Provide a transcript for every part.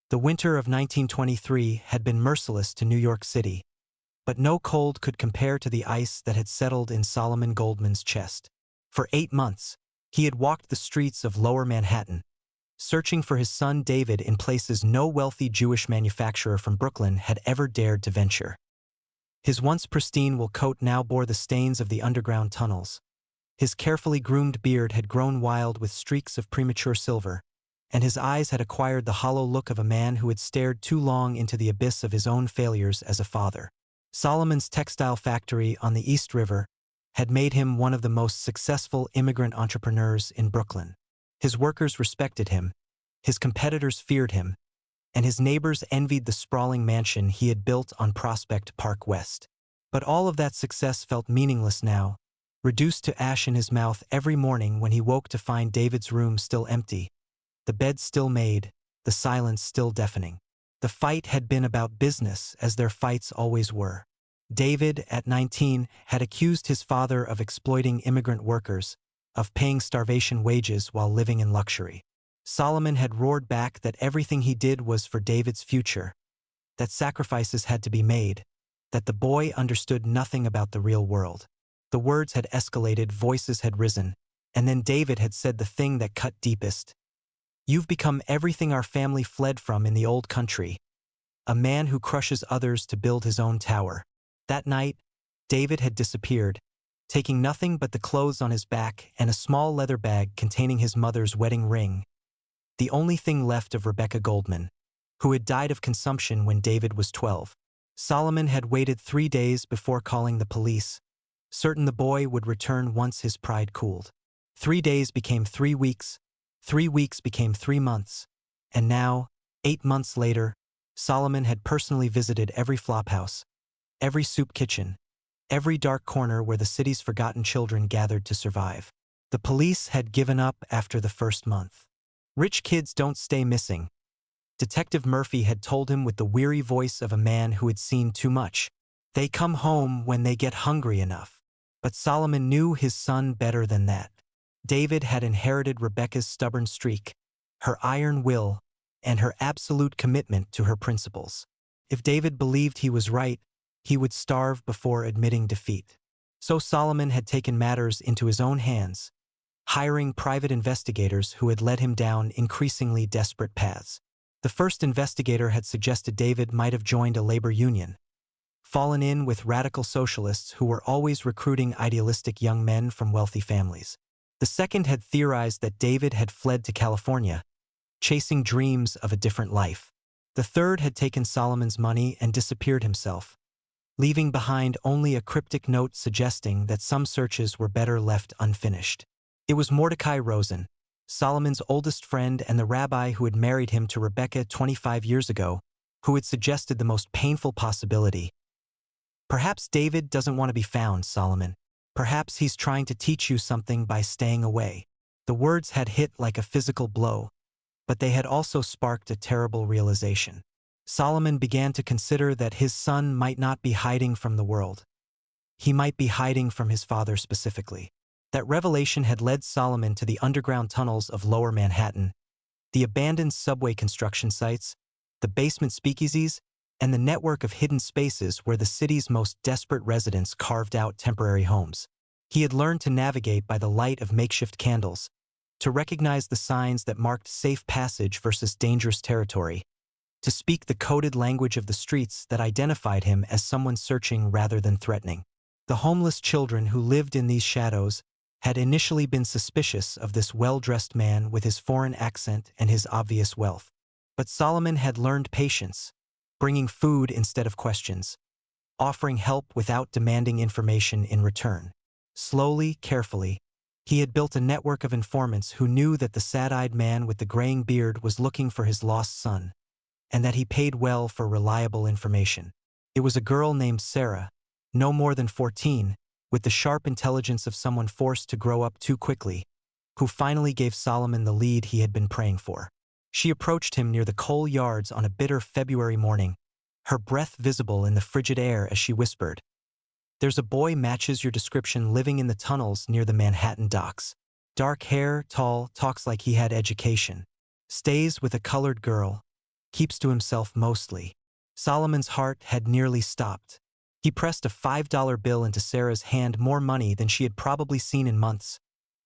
The winter of 1923 had been merciless to New York City, but no cold could compare to the ice that had settled in Solomon Goldman's chest. For 8 months, he had walked the streets of Lower Manhattan, searching for his son David in places no wealthy Jewish manufacturer from Brooklyn had ever dared to venture. His once pristine wool coat now bore the stains of the underground tunnels. His carefully groomed beard had grown wild with streaks of premature silver, and his eyes had acquired the hollow look of a man who had stared too long into the abyss of his own failures as a father. Solomon's textile factory on the East River had made him one of the most successful immigrant entrepreneurs in Brooklyn. His workers respected him, his competitors feared him, and his neighbors envied the sprawling mansion he had built on Prospect Park West. But all of that success felt meaningless now, reduced to ash in his mouth every morning when he woke to find David's room still empty, the bed still made, the silence still deafening. The fight had been about business, as their fights always were. David, at 19, had accused his father of exploiting immigrant workers, of paying starvation wages while living in luxury. Solomon had roared back that everything he did was for David's future, that sacrifices had to be made, that the boy understood nothing about the real world. The words had escalated, voices had risen, and then David had said the thing that cut deepest. "You've become everything our family fled from in the old country. A man who crushes others to build his own tower." That night, David had disappeared, taking nothing but the clothes on his back and a small leather bag containing his mother's wedding ring, the only thing left of Rebecca Goldman, who had died of consumption when David was 12. Solomon had waited 3 days before calling the police, certain the boy would return once his pride cooled. 3 days became 3 weeks, 3 weeks became 3 months, and now, 8 months later, Solomon had personally visited every flophouse, every soup kitchen, every dark corner where the city's forgotten children gathered to survive. The police had given up after the first month. Rich kids don't stay missing, Detective Murphy had told him with the weary voice of a man who had seen too much. They come home when they get hungry enough. But Solomon knew his son better than that. David had inherited Rebecca's stubborn streak, her iron will, and her absolute commitment to her principles. If David believed he was right, he would starve before admitting defeat. So Solomon had taken matters into his own hands, hiring private investigators who had led him down increasingly desperate paths. The first investigator had suggested David might have joined a labor union, fallen in with radical socialists who were always recruiting idealistic young men from wealthy families. The second had theorized that David had fled to California, chasing dreams of a different life. The third had taken Solomon's money and disappeared himself, leaving behind only a cryptic note suggesting that some searches were better left unfinished. It was Mordecai Rosen, Solomon's oldest friend and the rabbi who had married him to Rebecca 25 years ago, who had suggested the most painful possibility. Perhaps David doesn't want to be found, Solomon. Perhaps he's trying to teach you something by staying away. The words had hit like a physical blow, but they had also sparked a terrible realization. Solomon began to consider that his son might not be hiding from the world. He might be hiding from his father specifically. That revelation had led Solomon to the underground tunnels of Lower Manhattan, the abandoned subway construction sites, the basement speakeasies, and the network of hidden spaces where the city's most desperate residents carved out temporary homes. He had learned to navigate by the light of makeshift candles, to recognize the signs that marked safe passage versus dangerous territory, to speak the coded language of the streets that identified him as someone searching rather than threatening. The homeless children who lived in these shadows had initially been suspicious of this well-dressed man with his foreign accent and his obvious wealth. But Solomon had learned patience, bringing food instead of questions, offering help without demanding information in return. Slowly, carefully, he had built a network of informants who knew that the sad-eyed man with the graying beard was looking for his lost son, and that he paid well for reliable information. It was a girl named Sarah, no more than 14, with the sharp intelligence of someone forced to grow up too quickly, who finally gave Solomon the lead he had been praying for. She approached him near the coal yards on a bitter February morning, her breath visible in the frigid air as she whispered, "There's a boy matches your description living in the tunnels near the Manhattan docks. Dark hair, tall, talks like he had education. Stays with a colored girl. keeps to himself mostly. Solomon's heart had nearly stopped. He pressed a $5 bill into Sarah's hand, more money than she had probably seen in months,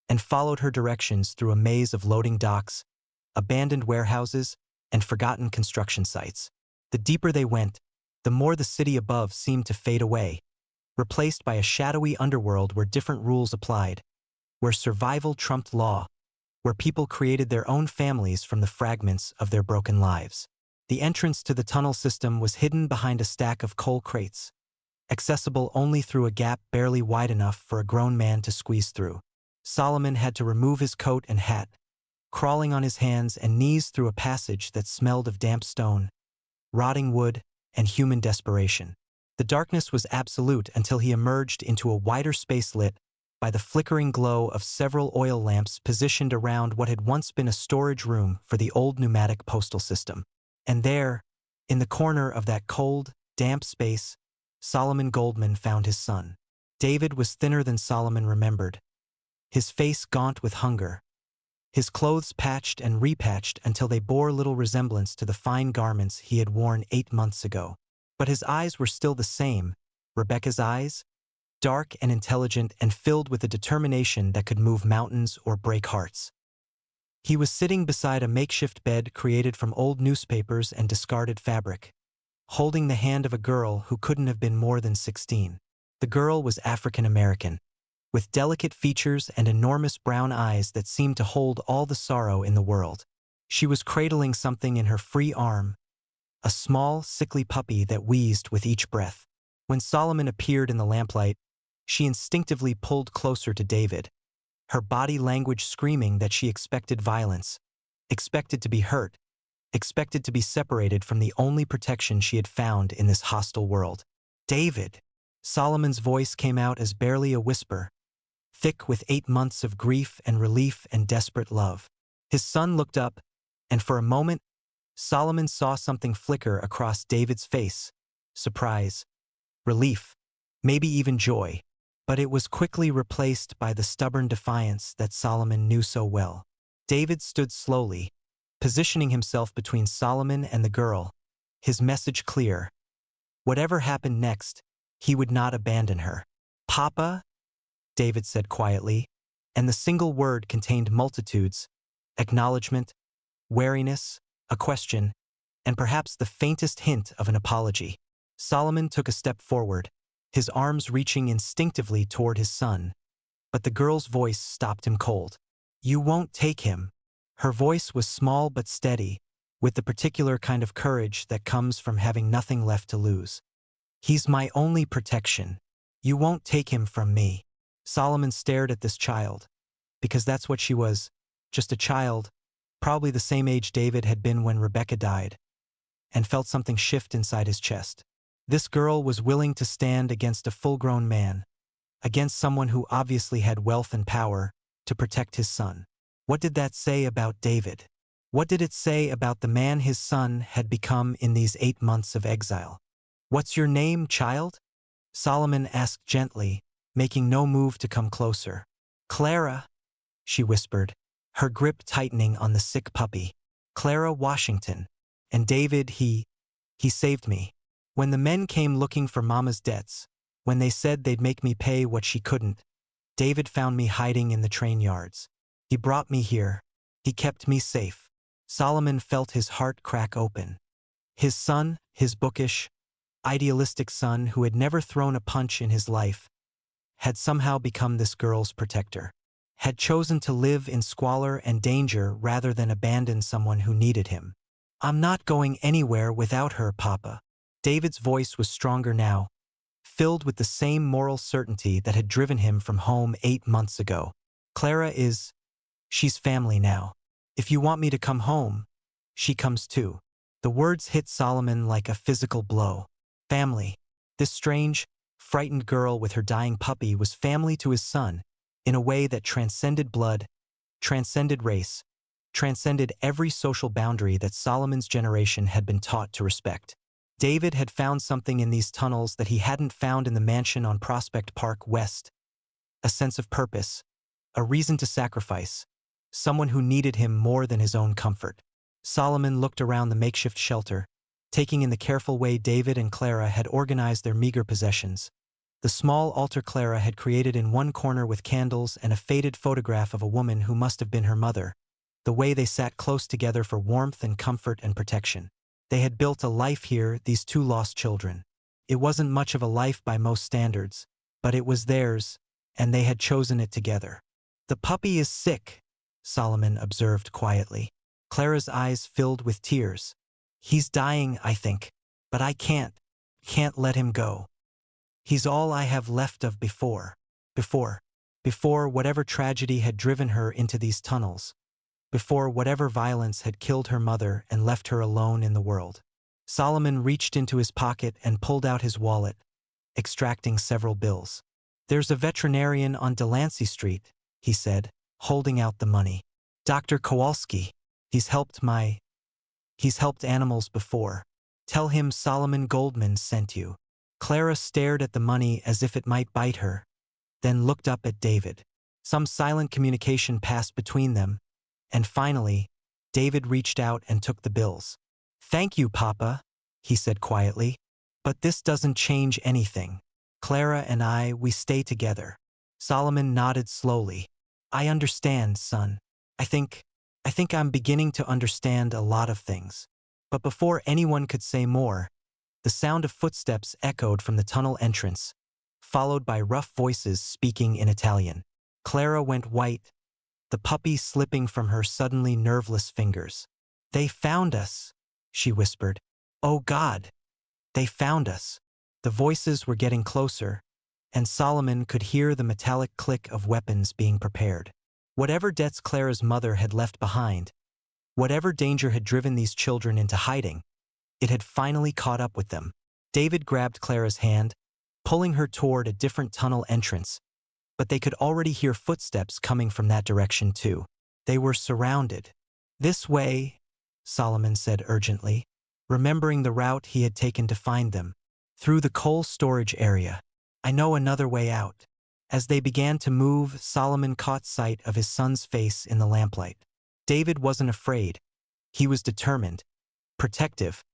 and followed her directions through a maze of loading docks, abandoned warehouses, and forgotten construction sites. The deeper they went, the more the city above seemed to fade away, replaced by a shadowy underworld where different rules applied, where survival trumped law, where people created their own families from the fragments of their broken lives. The entrance to the tunnel system was hidden behind a stack of coal crates, accessible only through a gap barely wide enough for a grown man to squeeze through. Solomon had to remove his coat and hat, crawling on his hands and knees through a passage that smelled of damp stone, rotting wood, and human desperation. The darkness was absolute until he emerged into a wider space lit by the flickering glow of several oil lamps positioned around what had once been a storage room for the old pneumatic postal system. And there, in the corner of that cold, damp space, Solomon Goldman found his son. David was thinner than Solomon remembered, his face gaunt with hunger, his clothes patched and repatched until they bore little resemblance to the fine garments he had worn 8 months ago. But his eyes were still the same, Rebecca's eyes, dark and intelligent and filled with a determination that could move mountains or break hearts. He was sitting beside a makeshift bed created from old newspapers and discarded fabric, holding the hand of a girl who couldn't have been more than 16. The girl was African American, with delicate features and enormous brown eyes that seemed to hold all the sorrow in the world. She was cradling something in her free arm, a small, sickly puppy that wheezed with each breath. When Solomon appeared in the lamplight, she instinctively pulled closer to David, her body language screaming that she expected violence, expected to be hurt, expected to be separated from the only protection she had found in this hostile world. David! Solomon's voice came out as barely a whisper, thick with 8 months of grief and relief and desperate love. His son looked up, and for a moment, Solomon saw something flicker across David's face. Surprise, relief, maybe even joy. But it was quickly replaced by the stubborn defiance that Solomon knew so well. David stood slowly, positioning himself between Solomon and the girl, his message clear. Whatever happened next, he would not abandon her. "Papa?" David said quietly, and the single word contained multitudes: acknowledgement, wariness, a question, and perhaps the faintest hint of an apology. Solomon took a step forward, his arms reaching instinctively toward his son, but the girl's voice stopped him cold. "You won't take him." Her voice was small but steady, with the particular kind of courage that comes from having nothing left to lose. "He's my only protection. You won't take him from me." Solomon stared at this child, because that's what she was, just a child, probably the same age David had been when Rebecca died, and felt something shift inside his chest. This girl was willing to stand against a full-grown man, against someone who obviously had wealth and power, to protect his son. What did that say about David? What did it say about the man his son had become in these 8 months of exile? "What's your name, child?" Solomon asked gently, making no move to come closer. "Clara," she whispered, her grip tightening on the sick puppy. "Clara Washington. And David, he saved me. When the men came looking for Mama's debts, when they said they'd make me pay what she couldn't, David found me hiding in the train yards. He brought me here. He kept me safe." Solomon felt his heart crack open. His son, his bookish, idealistic son who had never thrown a punch in his life, had somehow become this girl's protector, had chosen to live in squalor and danger rather than abandon someone who needed him. "I'm not going anywhere without her, Papa." David's voice was stronger now, filled with the same moral certainty that had driven him from home 8 months ago. She's family now. If you want me to come home, she comes too." The words hit Solomon like a physical blow. Family. This strange, frightened girl with her dying puppy was family to his son, in a way that transcended blood, transcended race, transcended every social boundary that Solomon's generation had been taught to respect. David had found something in these tunnels that he hadn't found in the mansion on Prospect Park West. A sense of purpose, a reason to sacrifice, someone who needed him more than his own comfort. Solomon looked around the makeshift shelter, taking in the careful way David and Clara had organized their meager possessions. The small altar Clara had created in one corner with candles and a faded photograph of a woman who must have been her mother. The way they sat close together for warmth and comfort and protection. They had built a life here, these two lost children. It wasn't much of a life by most standards, but it was theirs, and they had chosen it together. "The puppy is sick," Solomon observed quietly. Clara's eyes filled with tears. "He's dying, I think, but I can't let him go. He's all I have left of before whatever tragedy had driven her into these tunnels, before whatever violence had killed her mother and left her alone in the world." Solomon reached into his pocket and pulled out his wallet, extracting several bills. "There's a veterinarian on Delancey Street," he said, holding out the money. "Dr. Kowalski. He's helped animals before. Tell him Solomon Goldman sent you." Clara stared at the money as if it might bite her, then looked up at David. Some silent communication passed between them, and finally, David reached out and took the bills. "Thank you, Papa," he said quietly, "but this doesn't change anything. Clara and we stay together." Solomon nodded slowly. "I understand, son. I think I'm beginning to understand a lot of things." But before anyone could say more, the sound of footsteps echoed from the tunnel entrance, followed by rough voices speaking in Italian. Clara went white, the puppy slipping from her suddenly nerveless fingers. "They found us," she whispered. "Oh God, they found us." The voices were getting closer, and Solomon could hear the metallic click of weapons being prepared. Whatever debts Clara's mother had left behind, whatever danger had driven these children into hiding, it had finally caught up with them. David grabbed Clara's hand, pulling her toward a different tunnel entrance, but they could already hear footsteps coming from that direction too. They were surrounded. "This way," Solomon said urgently, remembering the route he had taken to find them. "Through the coal storage area. I know another way out." As they began to move, Solomon caught sight of his son's face in the lamplight. David wasn't afraid. He was determined, protective,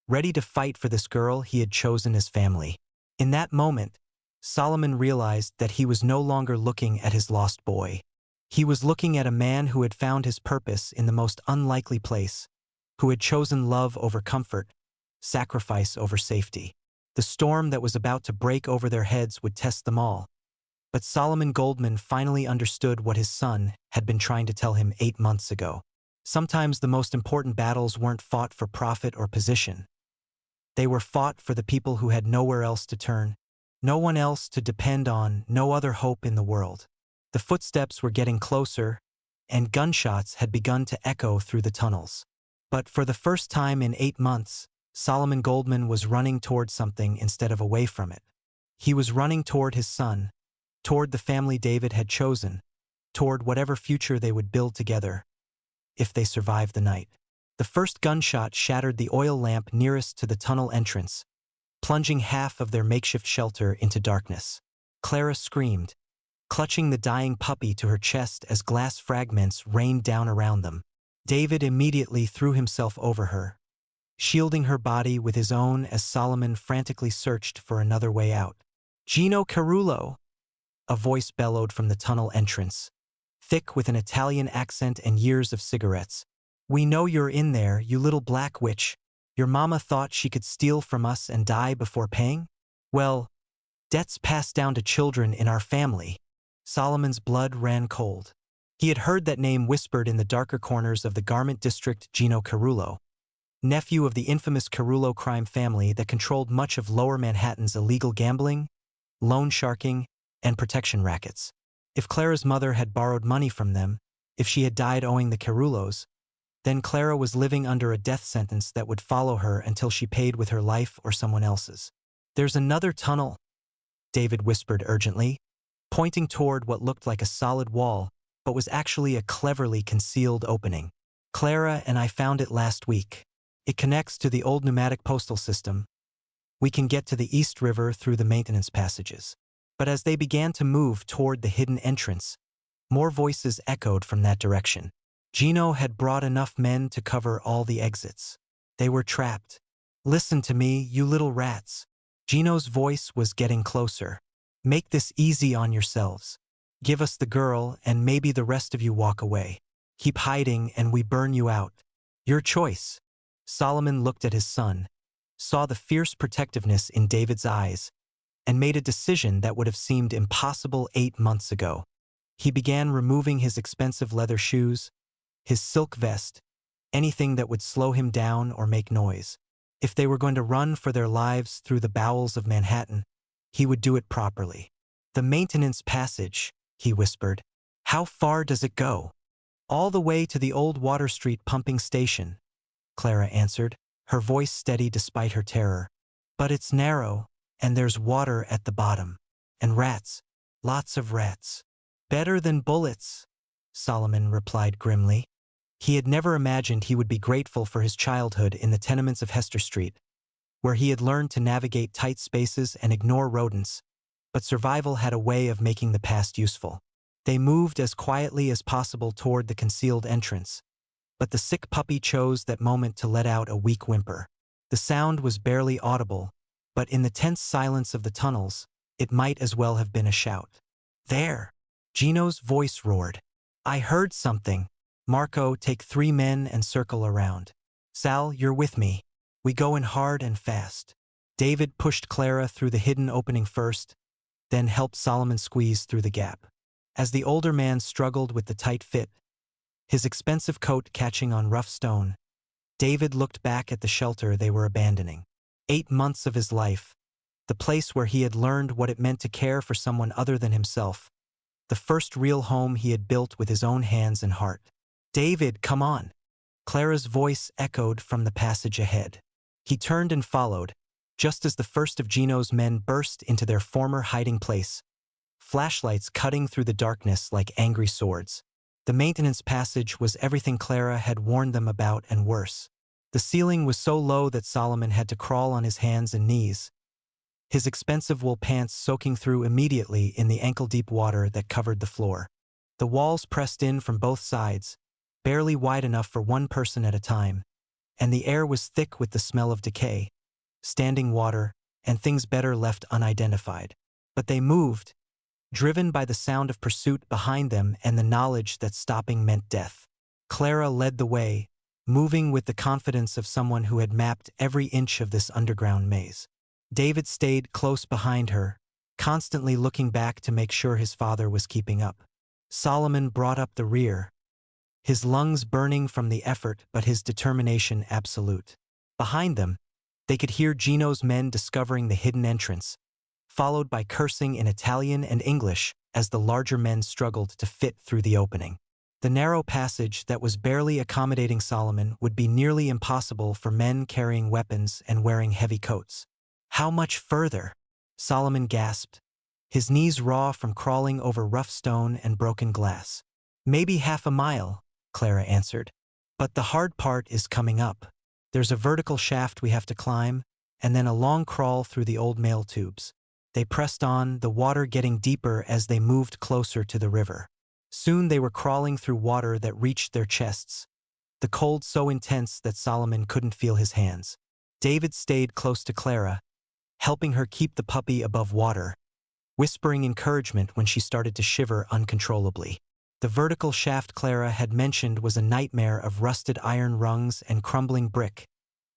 ready to fight for this girl he had chosen as family. In that moment, Solomon realized that he was no longer looking at his lost boy. He was looking at a man who had found his purpose in the most unlikely place, who had chosen love over comfort, sacrifice over safety. The storm that was about to break over their heads would test them all. But Solomon Goldman finally understood what his son had been trying to tell him 8 months ago. Sometimes the most important battles weren't fought for profit or position. They were fought for the people who had nowhere else to turn, no one else to depend on, no other hope in the world. The footsteps were getting closer, and gunshots had begun to echo through the tunnels. But for the first time in 8 months, Solomon Goldman was running toward something instead of away from it. He was running toward his son, toward the family David had chosen, toward whatever future they would build together, if they survived the night. The first gunshot shattered the oil lamp nearest to the tunnel entrance, plunging half of their makeshift shelter into darkness. Clara screamed, clutching the dying puppy to her chest as glass fragments rained down around them. David immediately threw himself over her, shielding her body with his own as Solomon frantically searched for another way out. "Gino Carullo!" A voice bellowed from the tunnel entrance, thick with an Italian accent and years of cigarettes. "We know you're in there, you little black witch. Your mama thought she could steal from us and die before paying? Well, debts passed down to children in our family." Solomon's blood ran cold. He had heard that name whispered in the darker corners of the garment district. Gino Carullo, nephew of the infamous Carullo crime family that controlled much of Lower Manhattan's illegal gambling, loan sharking, and protection rackets. If Clara's mother had borrowed money from them, if she had died owing the Carullos, then Clara was living under a death sentence that would follow her until she paid with her life or someone else's. "There's another tunnel," David whispered urgently, pointing toward what looked like a solid wall, but was actually a cleverly concealed opening. "Clara and I found it last week. It connects to the old pneumatic postal system. We can get to the East River through the maintenance passages." But as they began to move toward the hidden entrance, more voices echoed from that direction. Gino had brought enough men to cover all the exits. They were trapped. Listen to me, you little rats. Gino's voice was getting closer. Make this easy on yourselves. Give us the girl and maybe the rest of you walk away. Keep hiding and we burn you out. Your choice. Solomon looked at his son, saw the fierce protectiveness in David's eyes, and made a decision that would have seemed impossible 8 months ago. He began removing his expensive leather shoes, his silk vest, anything that would slow him down or make noise. If they were going to run for their lives through the bowels of Manhattan, he would do it properly. The maintenance passage, he whispered. How far does it go? All the way to the old Water Street pumping station, Clara answered, her voice steady despite her terror. But it's narrow, and there's water at the bottom. And rats. Lots of rats. Better than bullets, Solomon replied grimly. He had never imagined he would be grateful for his childhood in the tenements of Hester Street, where he had learned to navigate tight spaces and ignore rodents, but survival had a way of making the past useful. They moved as quietly as possible toward the concealed entrance, but the sick puppy chose that moment to let out a weak whimper. The sound was barely audible, but in the tense silence of the tunnels, it might as well have been a shout. There! Gino's voice roared. I heard something. Marco, take 3 men and circle around. Sal, you're with me. We go in hard and fast. David pushed Clara through the hidden opening first, then helped Solomon squeeze through the gap. As the older man struggled with the tight fit, his expensive coat catching on rough stone, David looked back at the shelter they were abandoning. 8 months of his life, the place where he had learned what it meant to care for someone other than himself, the first real home he had built with his own hands and heart. David, come on! Clara's voice echoed from the passage ahead. He turned and followed, just as the first of Gino's men burst into their former hiding place, flashlights cutting through the darkness like angry swords. The maintenance passage was everything Clara had warned them about and worse. The ceiling was so low that Solomon had to crawl on his hands and knees, his expensive wool pants soaking through immediately in the ankle-deep water that covered the floor. The walls pressed in from both sides, barely wide enough for one person at a time, and the air was thick with the smell of decay, standing water, and things better left unidentified. But they moved, driven by the sound of pursuit behind them and the knowledge that stopping meant death. Clara led the way, moving with the confidence of someone who had mapped every inch of this underground maze. David stayed close behind her, constantly looking back to make sure his father was keeping up. Solomon brought up the rear, his lungs burning from the effort but his determination absolute. Behind them, they could hear Gino's men discovering the hidden entrance, followed by cursing in Italian and English as the larger men struggled to fit through the opening. The narrow passage that was barely accommodating Solomon would be nearly impossible for men carrying weapons and wearing heavy coats. How much further? Solomon gasped, his knees raw from crawling over rough stone and broken glass. Maybe half a mile, Clara answered. But the hard part is coming up. There's a vertical shaft we have to climb, and then a long crawl through the old mail tubes. They pressed on, the water getting deeper as they moved closer to the river. Soon they were crawling through water that reached their chests, the cold so intense that Solomon couldn't feel his hands. David stayed close to Clara, helping her keep the puppy above water, whispering encouragement when she started to shiver uncontrollably. The vertical shaft Clara had mentioned was a nightmare of rusted iron rungs and crumbling brick,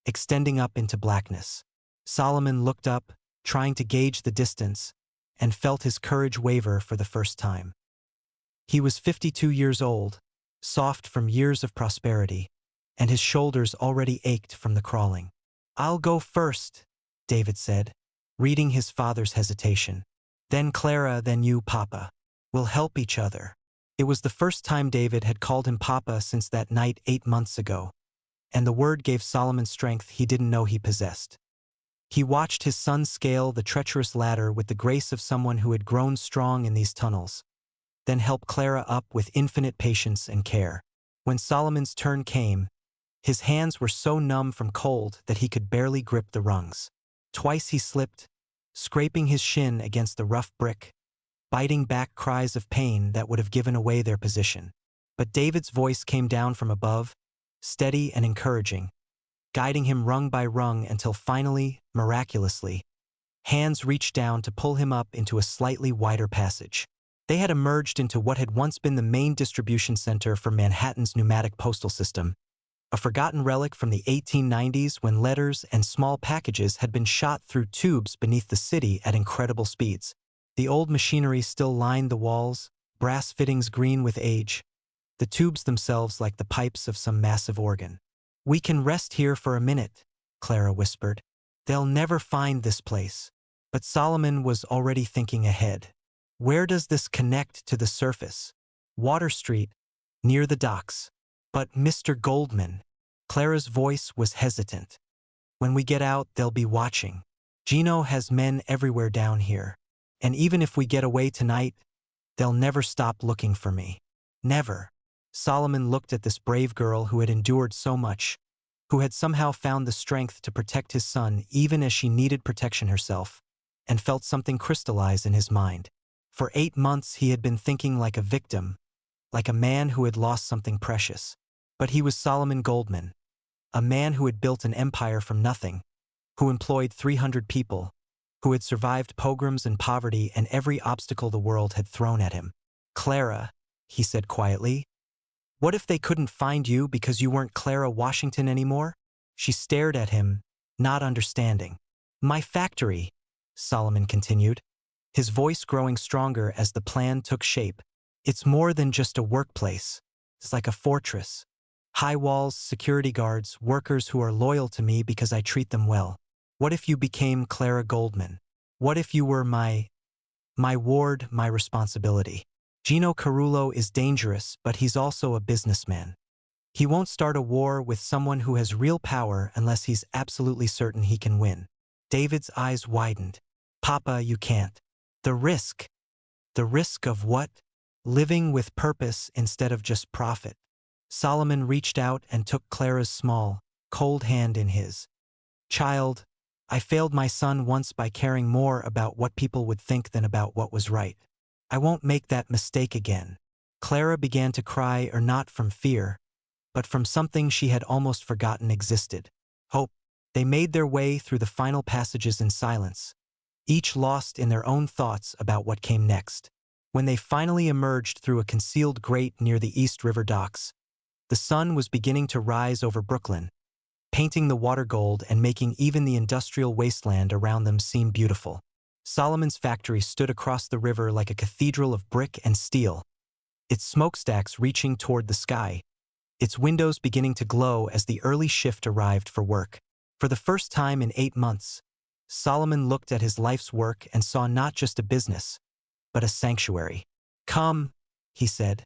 extending up into blackness. Solomon looked up, trying to gauge the distance, and felt his courage waver for the first time. He was 52 years old, soft from years of prosperity, and his shoulders already ached from the crawling. I'll go first, David said, reading his father's hesitation. Then Clara, then you, Papa. We'll help each other. It was the first time David had called him Papa since that night 8 months ago, and the word gave Solomon strength he didn't know he possessed. He watched his son scale the treacherous ladder with the grace of someone who had grown strong in these tunnels, then help Clara up with infinite patience and care. When Solomon's turn came, his hands were so numb from cold that he could barely grip the rungs. Twice he slipped, scraping his shin against the rough brick, biting back cries of pain that would have given away their position. But David's voice came down from above, steady and encouraging, guiding him rung by rung until finally, miraculously, hands reached down to pull him up into a slightly wider passage. They had emerged into what had once been the main distribution center for Manhattan's pneumatic postal system, a forgotten relic from the 1890s when letters and small packages had been shot through tubes beneath the city at incredible speeds. The old machinery still lined the walls, brass fittings green with age, the tubes themselves like the pipes of some massive organ. "We can rest here for a minute," Clara whispered. "They'll never find this place." But Solomon was already thinking ahead. Where does this connect to the surface? Water Street, near the docks. But Mr. Goldman, Clara's voice was hesitant. "When we get out, they'll be watching. Gino has men everywhere down here. And even if we get away tonight, they'll never stop looking for me. Never." Solomon looked at this brave girl who had endured so much, who had somehow found the strength to protect his son even as she needed protection herself, and felt something crystallize in his mind. For 8 months he had been thinking like a victim, like a man who had lost something precious. But he was Solomon Goldman, a man who had built an empire from nothing, who employed 300 people, who had survived pogroms and poverty and every obstacle the world had thrown at him. "Clara," he said quietly, "what if they couldn't find you because you weren't Clara Washington anymore?" She stared at him, not understanding. "My factory," Solomon continued, his voice growing stronger as the plan took shape. "It's more than just a workplace. It's like a fortress. High walls, security guards, workers who are loyal to me because I treat them well. What if you became Clara Goldman? What if you were my ward, my responsibility? Gino Carullo is dangerous, but he's also a businessman. He won't start a war with someone who has real power unless he's absolutely certain he can win." David's eyes widened. "Papa, you can't. The risk. The risk of what? Living with purpose instead of just profit." Solomon reached out and took Clara's small, cold hand in his. "Child, I failed my son once by caring more about what people would think than about what was right. I won't make that mistake again." Clara began to cry, not from fear, but from something she had almost forgotten existed: hope. They made their way through the final passages in silence, each lost in their own thoughts about what came next. When they finally emerged through a concealed grate near the East River docks, the sun was beginning to rise over Brooklyn, painting the water gold and making even the industrial wasteland around them seem beautiful. Solomon's factory stood across the river like a cathedral of brick and steel, its smokestacks reaching toward the sky, its windows beginning to glow as the early shift arrived for work. For the first time in 8 months, Solomon looked at his life's work and saw not just a business, but a sanctuary. "Come," he said,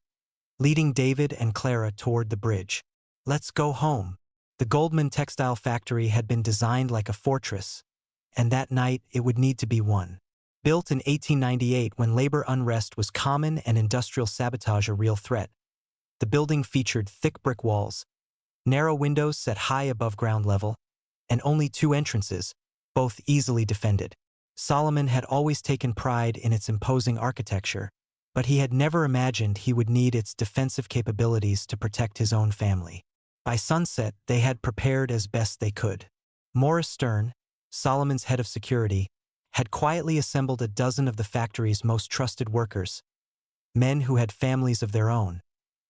leading David and Clara toward the bridge. "Let's go home." The Goldman textile factory had been designed like a fortress, and that night it would need to be one. Built in 1898 when labor unrest was common and industrial sabotage a real threat, the building featured thick brick walls, narrow windows set high above ground level, and only 2 entrances, both easily defended. Solomon had always taken pride in its imposing architecture, but he had never imagined he would need its defensive capabilities to protect his own family. By sunset, they had prepared as best they could. Morris Stern, Solomon's head of security, had quietly assembled a dozen of the factory's most trusted workers, men who had families of their own,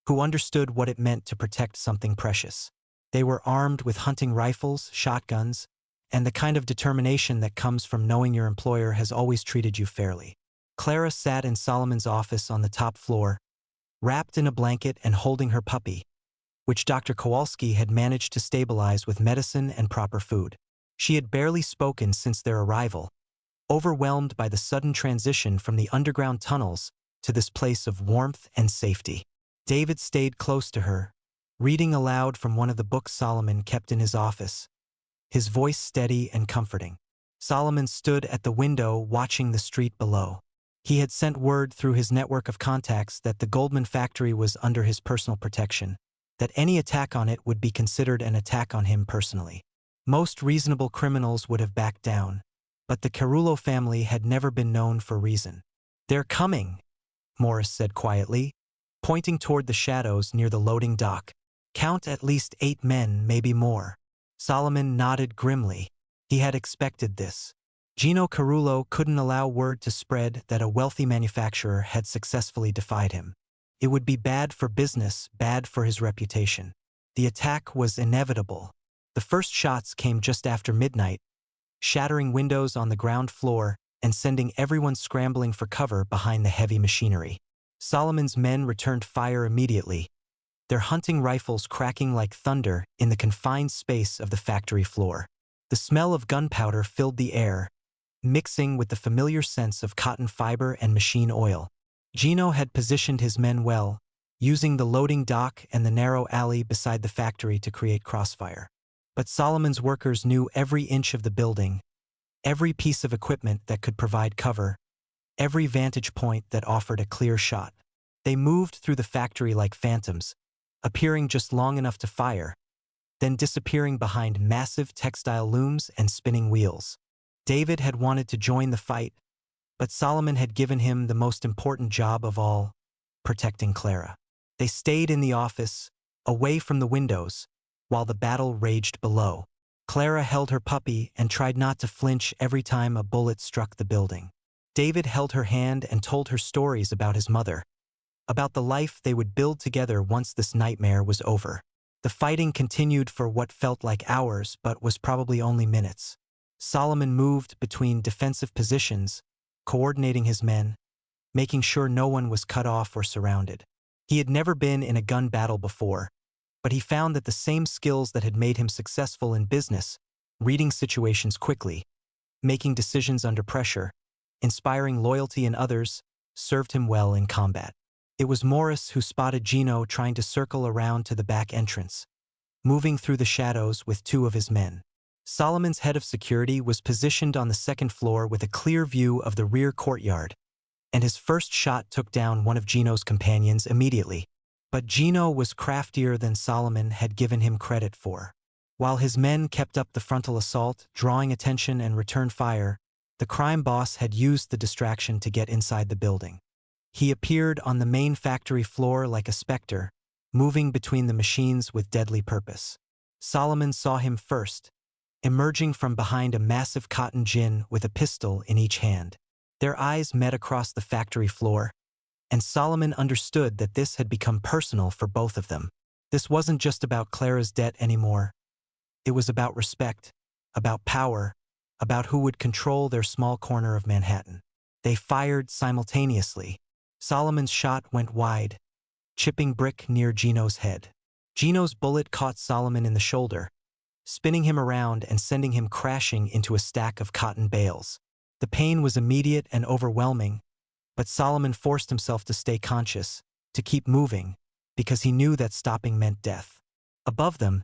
who understood what it meant to protect something precious. They were armed with hunting rifles, shotguns, and the kind of determination that comes from knowing your employer has always treated you fairly. Clara sat in Solomon's office on the top floor, wrapped in a blanket and holding her puppy, which Dr. Kowalski had managed to stabilize with medicine and proper food. She had barely spoken since their arrival, overwhelmed by the sudden transition from the underground tunnels to this place of warmth and safety. David stayed close to her, reading aloud from one of the books Solomon kept in his office, his voice steady and comforting. Solomon stood at the window watching the street below. He had sent word through his network of contacts that the Goldman factory was under his personal protection, that any attack on it would be considered an attack on him personally. Most reasonable criminals would have backed down, but the Carullo family had never been known for reason. "They're coming," Morris said quietly, pointing toward the shadows near the loading dock. "Count at least 8 men, maybe more." Solomon nodded grimly. He had expected this. Gino Carullo couldn't allow word to spread that a wealthy manufacturer had successfully defied him. It would be bad for business, bad for his reputation. The attack was inevitable. The first shots came just after midnight, shattering windows on the ground floor and sending everyone scrambling for cover behind the heavy machinery. Solomon's men returned fire immediately, their hunting rifles cracking like thunder in the confined space of the factory floor. The smell of gunpowder filled the air, mixing with the familiar sense of cotton fiber and machine oil. Gino had positioned his men well, using the loading dock and the narrow alley beside the factory to create crossfire. But Solomon's workers knew every inch of the building, every piece of equipment that could provide cover, every vantage point that offered a clear shot. They moved through the factory like phantoms, appearing just long enough to fire, then disappearing behind massive textile looms and spinning wheels. David had wanted to join the fight, but Solomon had given him the most important job of all, protecting Clara. They stayed in the office, away from the windows, while the battle raged below. Clara held her puppy and tried not to flinch every time a bullet struck the building. David held her hand and told her stories about his mother, about the life they would build together once this nightmare was over. The fighting continued for what felt like hours but was probably only minutes. Solomon moved between defensive positions, coordinating his men, making sure no one was cut off or surrounded. He had never been in a gun battle before, but he found that the same skills that had made him successful in business, reading situations quickly, making decisions under pressure, inspiring loyalty in others, served him well in combat. It was Morris who spotted Gino trying to circle around to the back entrance, moving through the shadows with 2 of his men. Solomon's head of security was positioned on the second floor with a clear view of the rear courtyard, and his first shot took down one of Gino's companions immediately. But Gino was craftier than Solomon had given him credit for. While his men kept up the frontal assault, drawing attention and return fire, the crime boss had used the distraction to get inside the building. He appeared on the main factory floor like a specter, moving between the machines with deadly purpose. Solomon saw him first, emerging from behind a massive cotton gin with a pistol in each hand. Their eyes met across the factory floor, and Solomon understood that this had become personal for both of them. This wasn't just about Clara's debt anymore. It was about respect, about power, about who would control their small corner of Manhattan. They fired simultaneously. Solomon's shot went wide, chipping brick near Gino's head. Gino's bullet caught Solomon in the shoulder, spinning him around and sending him crashing into a stack of cotton bales. The pain was immediate and overwhelming, but Solomon forced himself to stay conscious, to keep moving, because he knew that stopping meant death. Above them,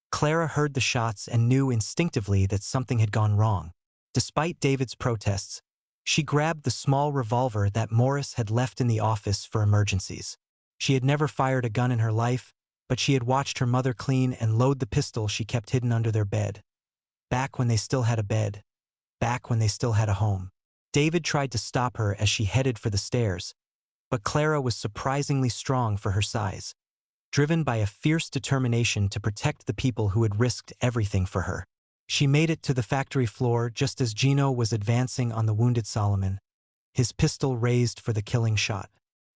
Clara heard the shots and knew instinctively that something had gone wrong. Despite David's protests, she grabbed the small revolver that Morris had left in the office for emergencies. She had never fired a gun in her life, but she had watched her mother clean and load the pistol she kept hidden under their bed. Back when they still had a bed. Back when they still had a home. David tried to stop her as she headed for the stairs, but Clara was surprisingly strong for her size, driven by a fierce determination to protect the people who had risked everything for her. She made it to the factory floor just as Gino was advancing on the wounded Solomon, his pistol raised for the killing shot.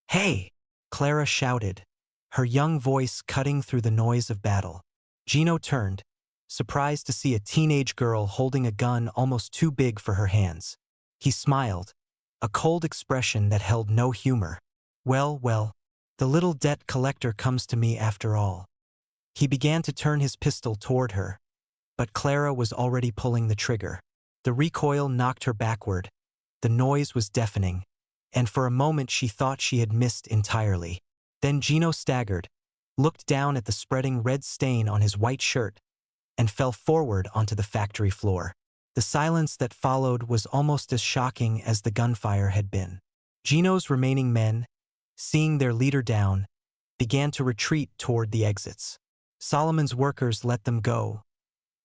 "Hey!" Clara shouted, her young voice cutting through the noise of battle. Gino turned, surprised to see a teenage girl holding a gun almost too big for her hands. He smiled, a cold expression that held no humor. Well, the little debt collector comes to me after all." He began to turn his pistol toward her, but Clara was already pulling the trigger. The recoil knocked her backward. The noise was deafening, and for a moment she thought she had missed entirely. Then Gino staggered, looked down at the spreading red stain on his white shirt, and fell forward onto the factory floor. The silence that followed was almost as shocking as the gunfire had been. Gino's remaining men, seeing their leader down, began to retreat toward the exits. Solomon's workers let them go.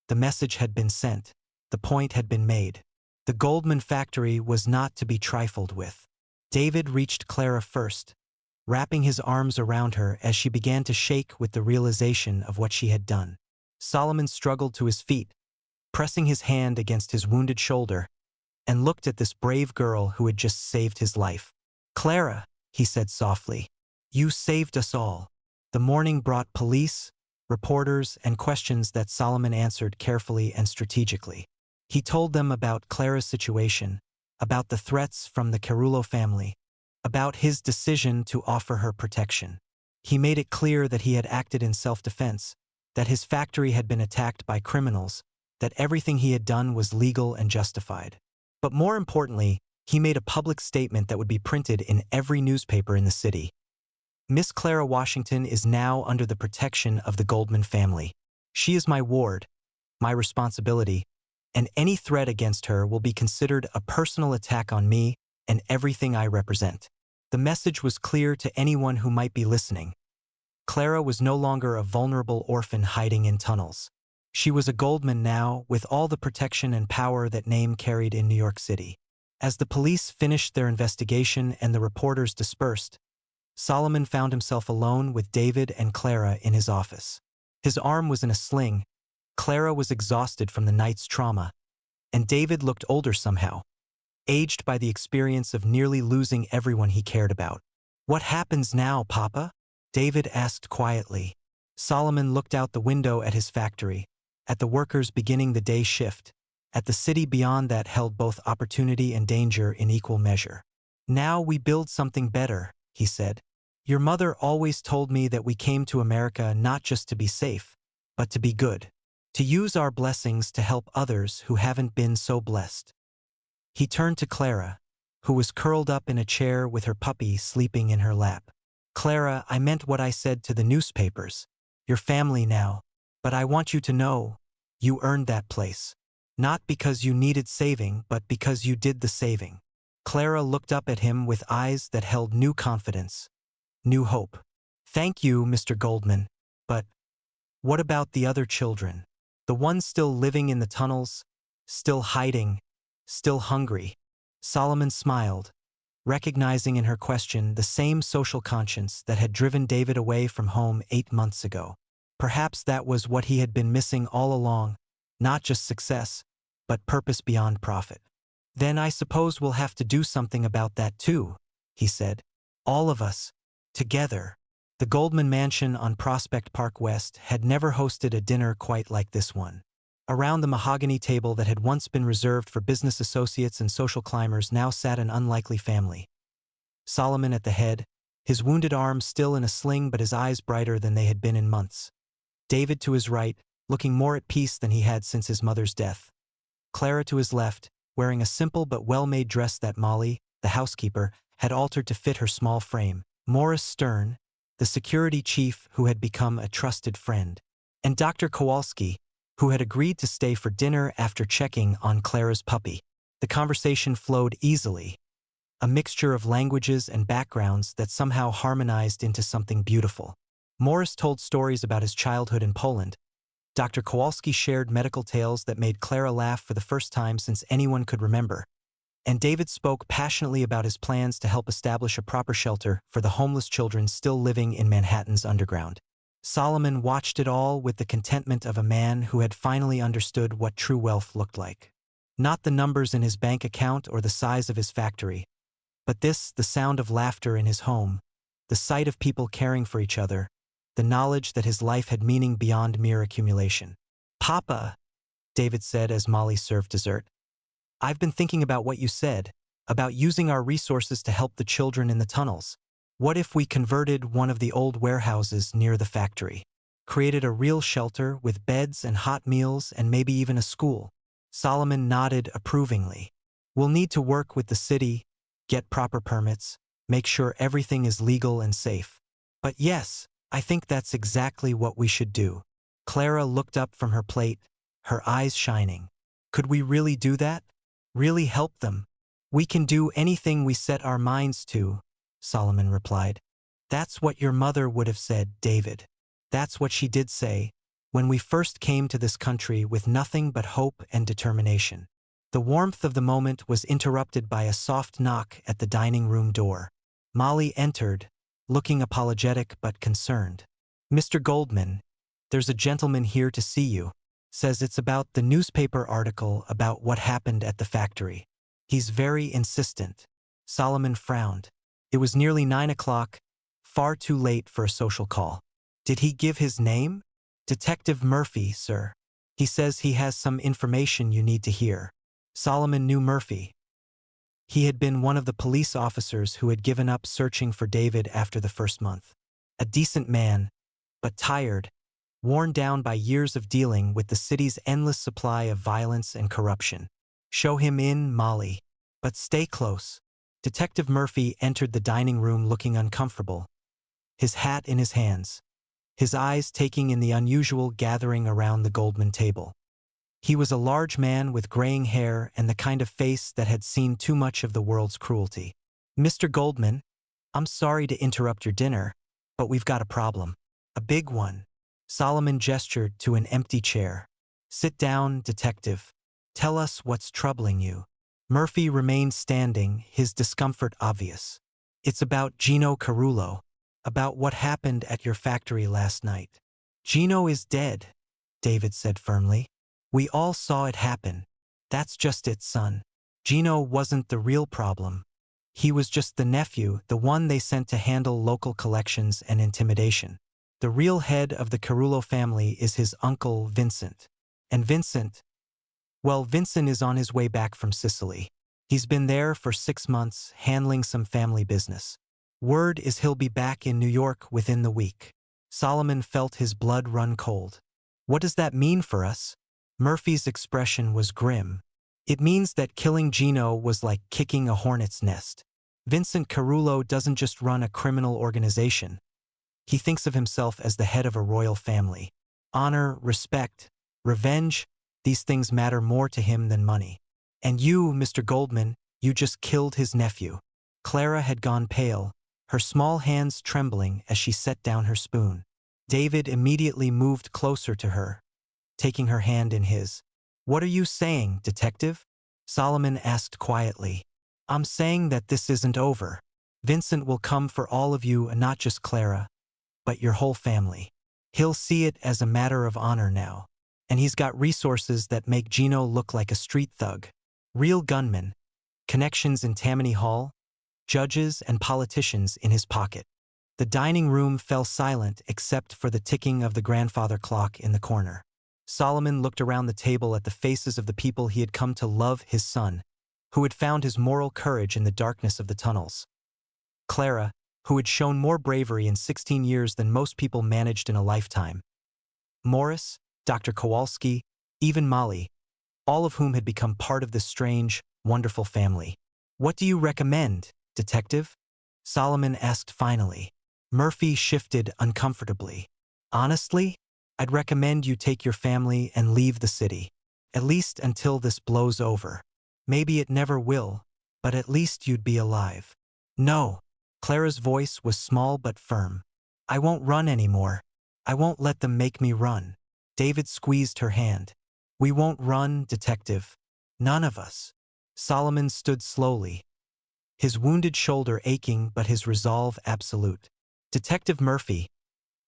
The message had been sent. The point had been made. The Goldman factory was not to be trifled with. David reached Clara first, wrapping his arms around her as she began to shake with the realization of what she had done. Solomon struggled to his feet, pressing his hand against his wounded shoulder, and looked at this brave girl who had just saved his life. "Clara," he said softly, "you saved us all." The morning brought police, reporters, and questions that Solomon answered carefully and strategically. He told them about Clara's situation, about the threats from the Carullo family, about his decision to offer her protection. He made it clear that he had acted in self-defense, that his factory had been attacked by criminals, that everything he had done was legal and justified. But more importantly, he made a public statement that would be printed in every newspaper in the city. Miss Clara Washington is now under the protection of the Goldman family. She is my ward, my responsibility, and any threat against her will be considered a personal attack on me and everything I represent. The message was clear to anyone who might be listening. Clara was no longer a vulnerable orphan hiding in tunnels. She was a Goldman now, with all the protection and power that name carried in New York City. As the police finished their investigation and the reporters dispersed, Solomon found himself alone with David and Clara in his office. His arm was in a sling, Clara was exhausted from the night's trauma, and David looked older somehow, aged by the experience of nearly losing everyone he cared about. "What happens now, Papa?" David asked quietly. Solomon looked out the window at his factory, at the workers beginning the day shift, at the city beyond that held both opportunity and danger in equal measure. "Now we build something better," he said. "Your mother always told me that we came to America not just to be safe, but to be good, to use our blessings to help others who haven't been so blessed." He turned to Clara, who was curled up in a chair with her puppy sleeping in her lap. "Clara, I meant what I said to the newspapers. Your family now. But I want you to know, you earned that place. Not because you needed saving, but because you did the saving." Clara looked up at him with eyes that held new confidence, new hope. "Thank you, Mr. Goldman. But what about the other children? The ones still living in the tunnels, still hiding, still hungry?" Solomon smiled, recognizing in her question the same social conscience that had driven David away from home 8 months ago. Perhaps that was what he had been missing all along, not just success, but purpose beyond profit. "Then I suppose we'll have to do something about that too," he said. "All of us, together." The Goldman Mansion on Prospect Park West had never hosted a dinner quite like this one. Around the mahogany table that had once been reserved for business associates and social climbers now sat an unlikely family. Solomon at the head, his wounded arm still in a sling but his eyes brighter than they had been in months. David to his right, looking more at peace than he had since his mother's death. Clara to his left, wearing a simple but well-made dress that Molly, the housekeeper, had altered to fit her small frame. Morris Stern, the security chief who had become a trusted friend. And Dr. Kowalski, who had agreed to stay for dinner after checking on Clara's puppy. The conversation flowed easily, a mixture of languages and backgrounds that somehow harmonized into something beautiful. Morris told stories about his childhood in Poland. Dr. Kowalski shared medical tales that made Clara laugh for the first time since anyone could remember. And David spoke passionately about his plans to help establish a proper shelter for the homeless children still living in Manhattan's underground. Solomon watched it all with the contentment of a man who had finally understood what true wealth looked like. Not the numbers in his bank account or the size of his factory, but this, the sound of laughter in his home, the sight of people caring for each other, the knowledge that his life had meaning beyond mere accumulation. "Papa," David said as Molly served dessert, "I've been thinking about what you said, about using our resources to help the children in the tunnels. What if we converted one of the old warehouses near the factory? Created a real shelter with beds and hot meals and maybe even a school?" Solomon nodded approvingly. "We'll need to work with the city, get proper permits, make sure everything is legal and safe. But yes, I think that's exactly what we should do." Clara looked up from her plate, her eyes shining. "Could we really do that? Really help them?" "We can do anything we set our minds to," Solomon replied. "That's what your mother would have said, David. That's what she did say when we first came to this country with nothing but hope and determination." The warmth of the moment was interrupted by a soft knock at the dining room door. Molly entered, looking apologetic but concerned. "Mr. Goldman, there's a gentleman here to see you. Says it's about the newspaper article about what happened at the factory. He's very insistent." Solomon frowned. It was nearly 9 o'clock, far too late for a social call. "Did he give his name?" "Detective Murphy, sir. He says he has some information you need to hear." Solomon knew Murphy. He had been one of the police officers who had given up searching for David after the first month. A decent man, but tired, worn down by years of dealing with the city's endless supply of violence and corruption. "Show him in, Molly. But stay close." Detective Murphy entered the dining room looking uncomfortable, his hat in his hands, his eyes taking in the unusual gathering around the Goldman table. He was a large man with graying hair and the kind of face that had seen too much of the world's cruelty. "Mr. Goldman, I'm sorry to interrupt your dinner, but we've got a problem. A big one." Solomon gestured to an empty chair. "Sit down, detective. Tell us what's troubling you." Murphy remained standing, his discomfort obvious. "It's about Gino Carullo, about what happened at your factory last night." "Gino is dead," David said firmly. "We all saw it happen. That's just it, son. Gino wasn't the real problem. He was just the nephew, the one they sent to handle local collections and intimidation. The real head of the Carullo family is his uncle, Vincent. And Vincent, well, Vincent is on his way back from Sicily. He's been there for 6 months, handling some family business. Word is he'll be back in New York within the week." Solomon felt his blood run cold. "What does that mean for us?" Murphy's expression was grim. "It means that killing Gino was like kicking a hornet's nest. Vincent Carullo doesn't just run a criminal organization. He thinks of himself as the head of a royal family. Honor, respect, revenge, these things matter more to him than money. And you, Mr. Goldman, you just killed his nephew." Clara had gone pale, her small hands trembling as she set down her spoon. David immediately moved closer to her, taking her hand in his. "What are you saying, detective?" Solomon asked quietly. "I'm saying that this isn't over. Vincent will come for all of you and not just Clara, but your whole family. He'll see it as a matter of honor now. And he's got resources that make Gino look like a street thug. Real gunmen, connections in Tammany Hall, judges and politicians in his pocket." The dining room fell silent except for the ticking of the grandfather clock in the corner. Solomon looked around the table at the faces of the people he had come to love, his son, who had found his moral courage in the darkness of the tunnels. Clara, who had shown more bravery in 16 years than most people managed in a lifetime. Morris, Dr. Kowalski, even Molly, all of whom had become part of this strange, wonderful family. "What do you recommend, detective?" Solomon asked finally. Murphy shifted uncomfortably. "Honestly, I'd recommend you take your family and leave the city. At least until this blows over. Maybe it never will, but at least you'd be alive." "No." Clara's voice was small but firm. "I won't run anymore. I won't let them make me run." David squeezed her hand. "We won't run, detective. None of us." Solomon stood slowly, his wounded shoulder aching but his resolve absolute. "Detective Murphy,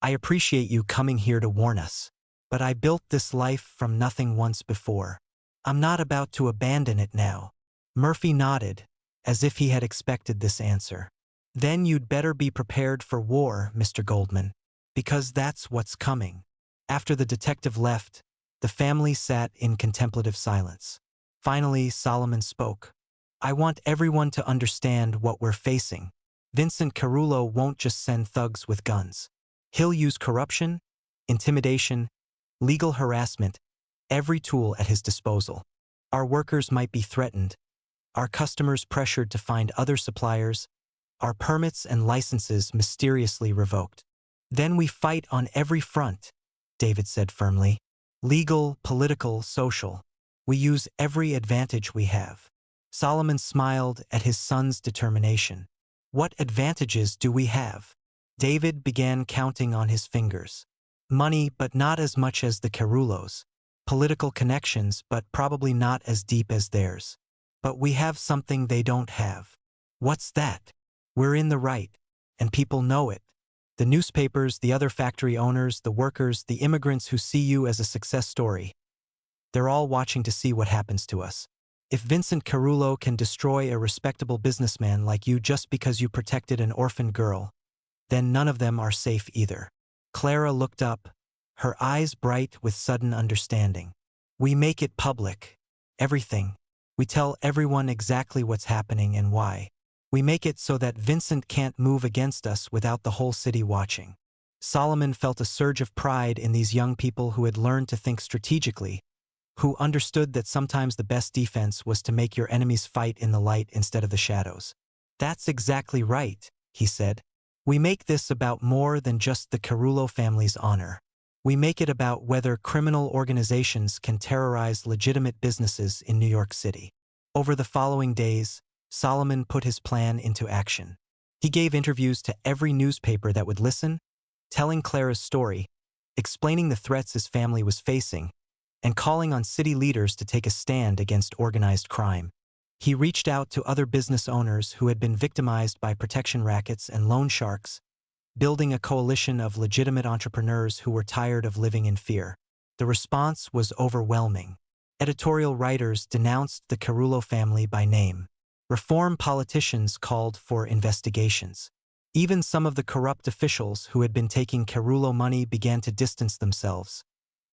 I appreciate you coming here to warn us. But I built this life from nothing once before. I'm not about to abandon it now." Murphy nodded, as if he had expected this answer. "Then you'd better be prepared for war, Mr. Goldman, because that's what's coming." After the detective left, the family sat in contemplative silence. Finally, Solomon spoke. "I want everyone to understand what we're facing. Vincent Carullo won't just send thugs with guns. He'll use corruption, intimidation, legal harassment, every tool at his disposal. Our workers might be threatened, our customers pressured to find other suppliers, our permits and licenses mysteriously revoked. Then we fight on every front," David said firmly. "Legal, political, social. We use every advantage we have." Solomon smiled at his son's determination. "What advantages do we have?" David began counting on his fingers. "Money, but not as much as the Carullos. Political connections, but probably not as deep as theirs. But we have something they don't have." "What's that?" "We're in the right. and people know it. The newspapers, the other factory owners, the workers, the immigrants who see you as a success story. They're all watching to see what happens to us. If Vincent Carullo can destroy a respectable businessman like you just because you protected an orphan girl, then none of them are safe either. Clara looked up, her eyes bright with sudden understanding. We make it public. Everything. We tell everyone exactly what's happening and why. We make it so that Vincent can't move against us without the whole city watching. Solomon felt a surge of pride in these young people who had learned to think strategically, who understood that sometimes the best defense was to make your enemies fight in the light instead of the shadows. That's exactly right, he said. We make this about more than just the Carullo family's honor. We make it about whether criminal organizations can terrorize legitimate businesses in New York City. Over the following days, Solomon put his plan into action. He gave interviews to every newspaper that would listen, telling Clara's story, explaining the threats his family was facing, and calling on city leaders to take a stand against organized crime. He reached out to other business owners who had been victimized by protection rackets and loan sharks, building a coalition of legitimate entrepreneurs who were tired of living in fear. The response was overwhelming. Editorial writers denounced the Carullo family by name. Reform politicians called for investigations. Even some of the corrupt officials who had been taking Carullo money began to distance themselves,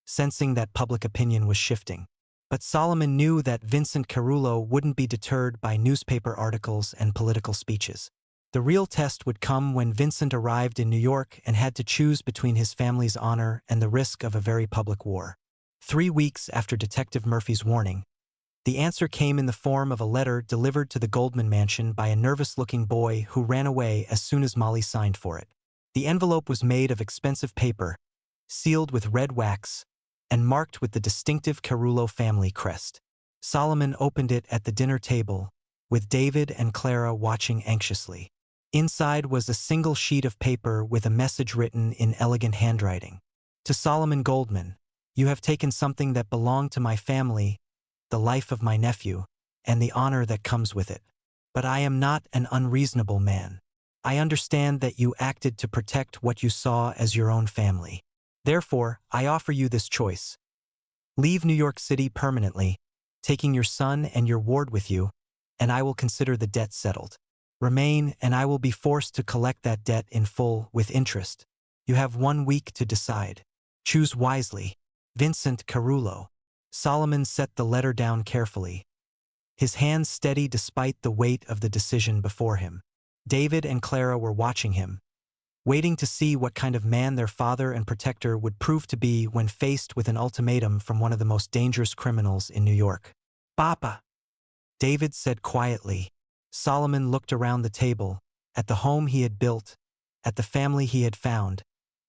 sensing that public opinion was shifting. But Solomon knew that Vincent Carullo wouldn't be deterred by newspaper articles and political speeches. The real test would come when Vincent arrived in New York and had to choose between his family's honor and the risk of a very public war. 3 weeks after Detective Murphy's warning, the answer came in the form of a letter delivered to the Goldman mansion by a nervous-looking boy who ran away as soon as Molly signed for it. The envelope was made of expensive paper, sealed with red wax, and marked with the distinctive Carullo family crest. Solomon opened it at the dinner table, with David and Clara watching anxiously. Inside was a single sheet of paper with a message written in elegant handwriting. To Solomon Goldman, you have taken something that belonged to my family, the life of my nephew, and the honor that comes with it. But I am not an unreasonable man. I understand that you acted to protect what you saw as your own family. Therefore, I offer you this choice. Leave New York City permanently, taking your son and your ward with you, and I will consider the debt settled. Remain, and I will be forced to collect that debt in full with interest. You have 1 week to decide. Choose wisely. Vincent Carullo. Solomon set the letter down carefully, his hands steady despite the weight of the decision before him. David and Clara were watching him, waiting to see what kind of man their father and protector would prove to be when faced with an ultimatum from one of the most dangerous criminals in New York. "Papa," David said quietly. Solomon looked around the table, at the home he had built, at the family he had found,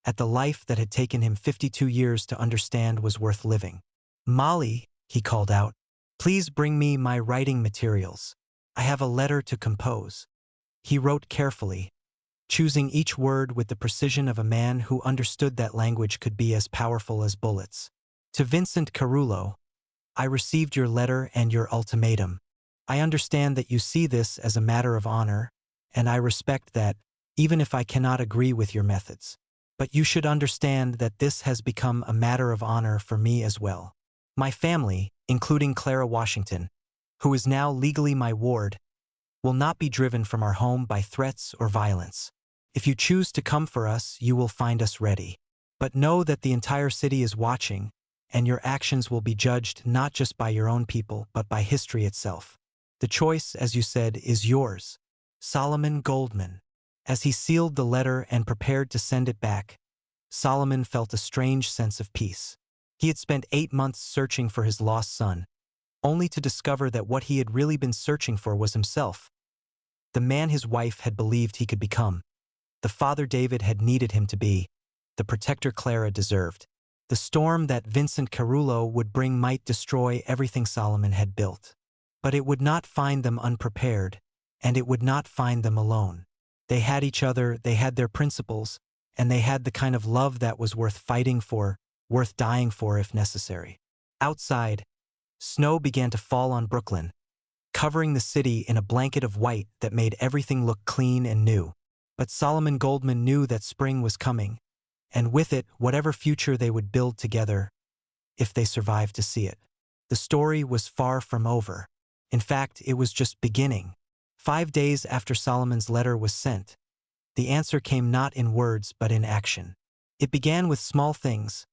at the life that had taken him 52 years to understand was worth living. "Molly," he called out, "please bring me my writing materials. I have a letter to compose." He wrote carefully, choosing each word with the precision of a man who understood that language could be as powerful as bullets. To Vincent Carullo, I received your letter and your ultimatum. I understand that you see this as a matter of honor, and I respect that, even if I cannot agree with your methods. But you should understand that this has become a matter of honor for me as well. My family, including Clara Washington, who is now legally my ward, will not be driven from our home by threats or violence. If you choose to come for us, you will find us ready. But know that the entire city is watching, and your actions will be judged not just by your own people, but by history itself. The choice, as you said, is yours. Solomon Goldman. As he sealed the letter and prepared to send it back, Solomon felt a strange sense of peace. He had spent 8 months searching for his lost son, only to discover that what he had really been searching for was himself, the man his wife had believed he could become, the father David had needed him to be, the protector Clara deserved. The storm that Vincent Carullo would bring might destroy everything Solomon had built. But it would not find them unprepared, and it would not find them alone. They had each other, they had their principles, and they had the kind of love that was worth fighting for, worth dying for if necessary. Outside, snow began to fall on Brooklyn, covering the city in a blanket of white that made everything look clean and new. But Solomon Goldman knew that spring was coming, and with it, whatever future they would build together, if they survived to see it. The story was far from over. In fact, it was just beginning. 5 days after Solomon's letter was sent, the answer came not in words but in action. It began with small things.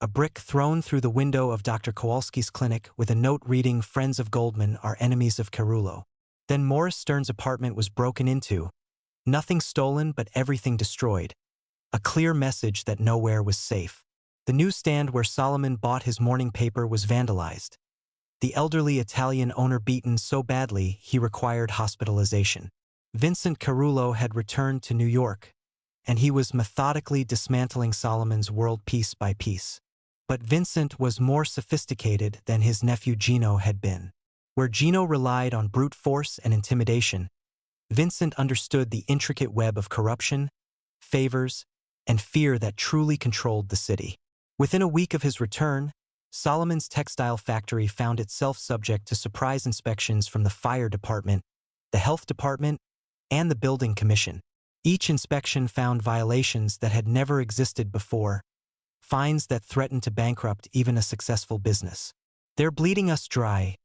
A brick thrown through the window of Dr. Kowalski's clinic with a note reading, "Friends of Goldman are enemies of Carullo." Then Morris Stern's apartment was broken into. Nothing stolen but everything destroyed. A clear message that nowhere was safe. The newsstand where Solomon bought his morning paper was vandalized. The elderly Italian owner beaten so badly he required hospitalization. Vincent Carullo had returned to New York, and he was methodically dismantling Solomon's world piece by piece. But Vincent was more sophisticated than his nephew Gino had been. Where Gino relied on brute force and intimidation, Vincent understood the intricate web of corruption, favors, and fear that truly controlled the city. Within a week of his return, Solomon's textile factory found itself subject to surprise inspections from the fire department, the health department, and the building commission. Each inspection found violations that had never existed before, fines that threatened to bankrupt even a successful business. "They're bleeding us dry,"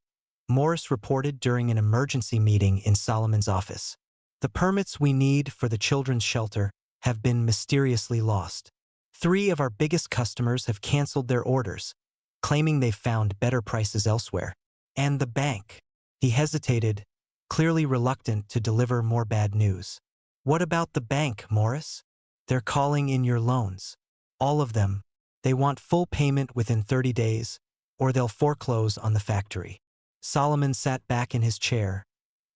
Morris reported during an emergency meeting in Solomon's office. "The permits we need for the children's shelter have been mysteriously lost. 3 of our biggest customers have canceled their orders, claiming they've found better prices elsewhere. And the bank." He hesitated, clearly reluctant to deliver more bad news. "What about the bank, Morris? They're calling in your loans. All of them. They want full payment within 30 days, or they'll foreclose on the factory." Solomon sat back in his chair,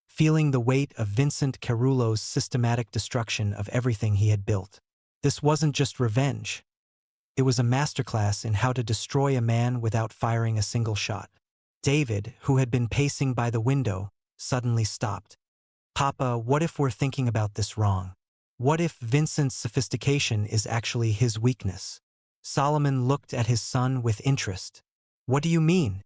feeling the weight of Vincent Carullo's systematic destruction of everything he had built. This wasn't just revenge. It was a masterclass in how to destroy a man without firing a single shot. David, who had been pacing by the window, suddenly stopped. "Papa, what if we're thinking about this wrong? What if Vincent's sophistication is actually his weakness?" Solomon looked at his son with interest. "What do you mean?"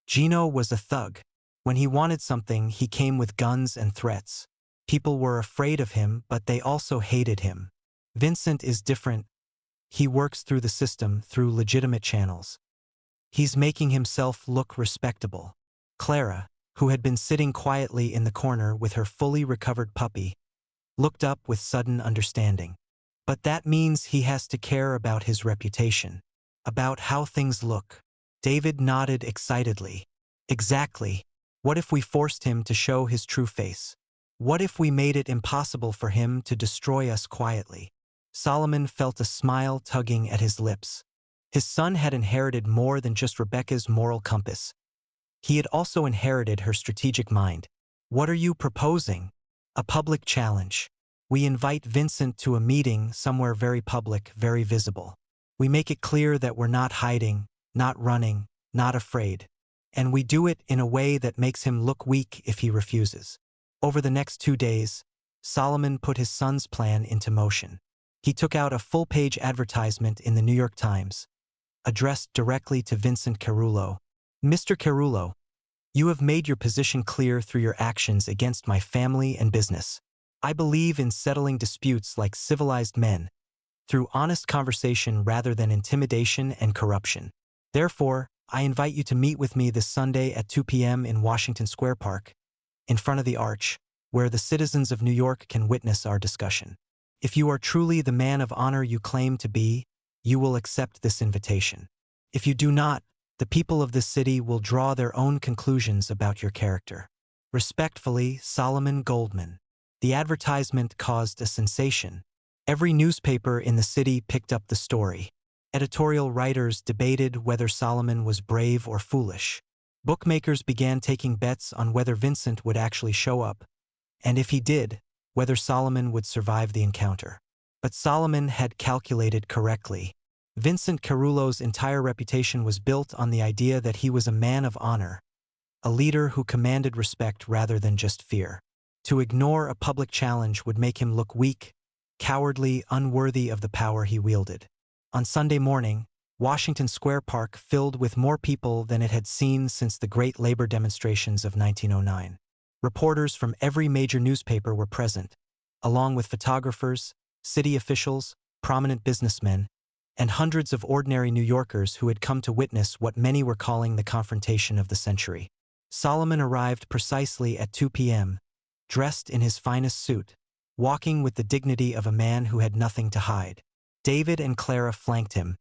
Gino was a thug. When he wanted something, he came with guns and threats. People were afraid of him, but they also hated him. Vincent is different. He works through the system, through legitimate channels. He's making himself look respectable. Clara, who had been sitting quietly in the corner with her fully recovered puppy, looked up with sudden understanding. "But that means he has to care about his reputation, about how things look." David nodded excitedly. "Exactly. What if we forced him to show his true face? What if we made it impossible for him to destroy us quietly?" Solomon felt a smile tugging at his lips. His son had inherited more than just Rebecca's moral compass. He had also inherited her strategic mind. "What are you proposing?" "A public challenge. We invite Vincent to a meeting somewhere very public, very visible. We make it clear that we're not hiding, not running, not afraid. And we do it in a way that makes him look weak if he refuses." Over the next 2 days, Solomon put his son's plan into motion. He took out a full-page advertisement in the New York Times, addressed directly to Vincent Carullo. "Mr. Carullo, you have made your position clear through your actions against my family and business. I believe in settling disputes like civilized men, through honest conversation rather than intimidation and corruption. Therefore, I invite you to meet with me this Sunday at 2 p.m. in Washington Square Park, in front of the Arch, where the citizens of New York can witness our discussion. If you are truly the man of honor you claim to be, you will accept this invitation. If you do not, the people of this city will draw their own conclusions about your character. Respectfully, Solomon Goldman." The advertisement caused a sensation. Every newspaper in the city picked up the story. Editorial writers debated whether Solomon was brave or foolish. Bookmakers began taking bets on whether Vincent would actually show up, and if he did, whether Solomon would survive the encounter. But Solomon had calculated correctly. Vincent Carullo's entire reputation was built on the idea that he was a man of honor, a leader who commanded respect rather than just fear. To ignore a public challenge would make him look weak, cowardly, unworthy of the power he wielded. On Sunday morning, Washington Square Park filled with more people than it had seen since the great labor demonstrations of 1909. Reporters from every major newspaper were present. along with photographers, city officials, prominent businessmen, and hundreds of ordinary New Yorkers who had come to witness what many were calling the confrontation of the century. Solomon arrived precisely at 2 p.m., dressed in his finest suit, walking with the dignity of a man who had nothing to hide. David and Clara flanked him,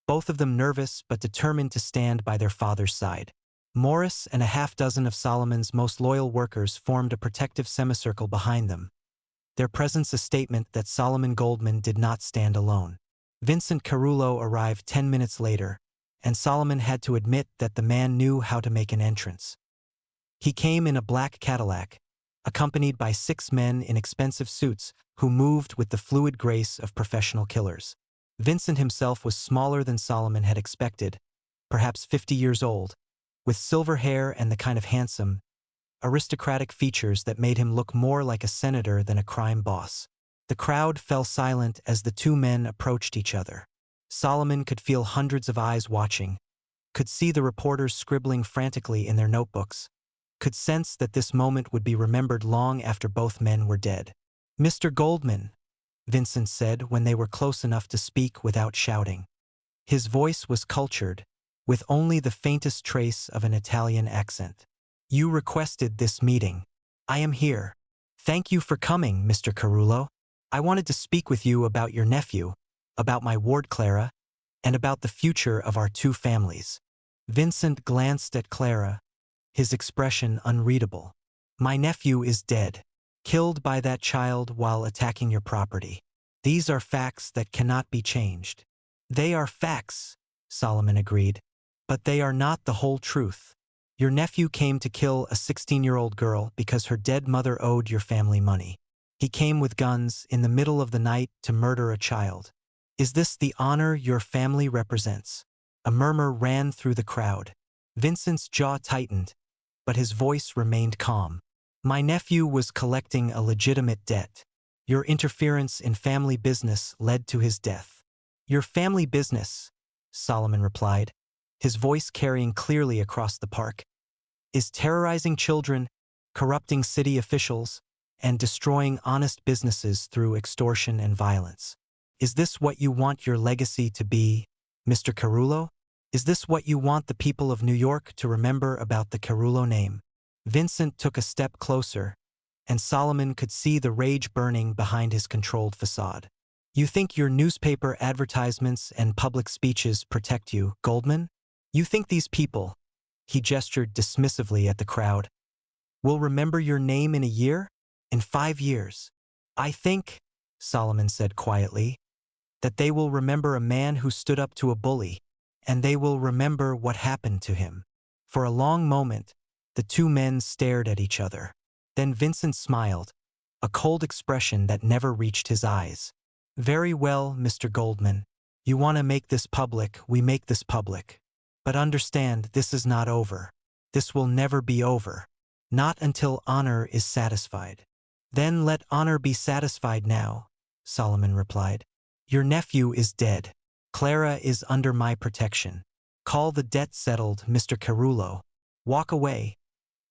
both of them nervous but determined to stand by their father's side. Morris and a half-dozen of Solomon's most loyal workers formed a protective semicircle behind them, their presence a statement that Solomon Goldman did not stand alone. Vincent Carullo arrived 10 minutes later, and Solomon had to admit that the man knew how to make an entrance. He came in a black Cadillac, accompanied by 6 men in expensive suits who moved with the fluid grace of professional killers. Vincent himself was smaller than Solomon had expected, perhaps 50 years old, with silver hair and the kind of handsome, aristocratic features that made him look more like a senator than a crime boss. The crowd fell silent as the 2 men approached each other. Solomon could feel hundreds of eyes watching, could see the reporters scribbling frantically in their notebooks, could sense that this moment would be remembered long after both men were dead. "Mr. Goldman," Vincent said when they were close enough to speak without shouting. His voice was cultured, with only the faintest trace of an Italian accent. "You requested this meeting. I am here. Thank you for coming, Mr. Carullo. I wanted to speak with you about your nephew, about my ward Clara, and about the future of our 2 families." Vincent glanced at Clara, his expression unreadable. "My nephew is dead, killed by that child while attacking your property. These are facts that cannot be changed." "They are facts," Solomon agreed, "but they are not the whole truth. Your nephew came to kill a 16-year-old girl because her dead mother owed your family money. He came with guns in the middle of the night to murder a child. Is this the honor your family represents?" A murmur ran through the crowd. Vincent's jaw tightened, but his voice remained calm. "My nephew was collecting a legitimate debt. Your interference in family business led to his death." "Your family business," Solomon replied, his voice carrying clearly across the park, "is terrorizing children, corrupting city officials, and destroying honest businesses through extortion and violence. Is this what you want your legacy to be, Mr. Carullo? Is this what you want the people of New York to remember about the Carullo name?" Vincent took a step closer, and Solomon could see the rage burning behind his controlled facade. "You think your newspaper advertisements and public speeches protect you, Goldman? You think these people," he gestured dismissively at the crowd, "will remember your name in a year? In 5 years? I think," Solomon said quietly, "that they will remember a man who stood up to a bully, and they will remember what happened to him." For a long moment, the 2 men stared at each other. Then Vincent smiled, a cold expression that never reached his eyes. "Very well, Mr. Goldman. You want to make this public, we make this public. But understand, this is not over. This will never be over. Not until honor is satisfied." "Then let honor be satisfied now," Solomon replied. "Your nephew is dead. Clara is under my protection. Call the debt settled, Mr. Carullo. Walk away,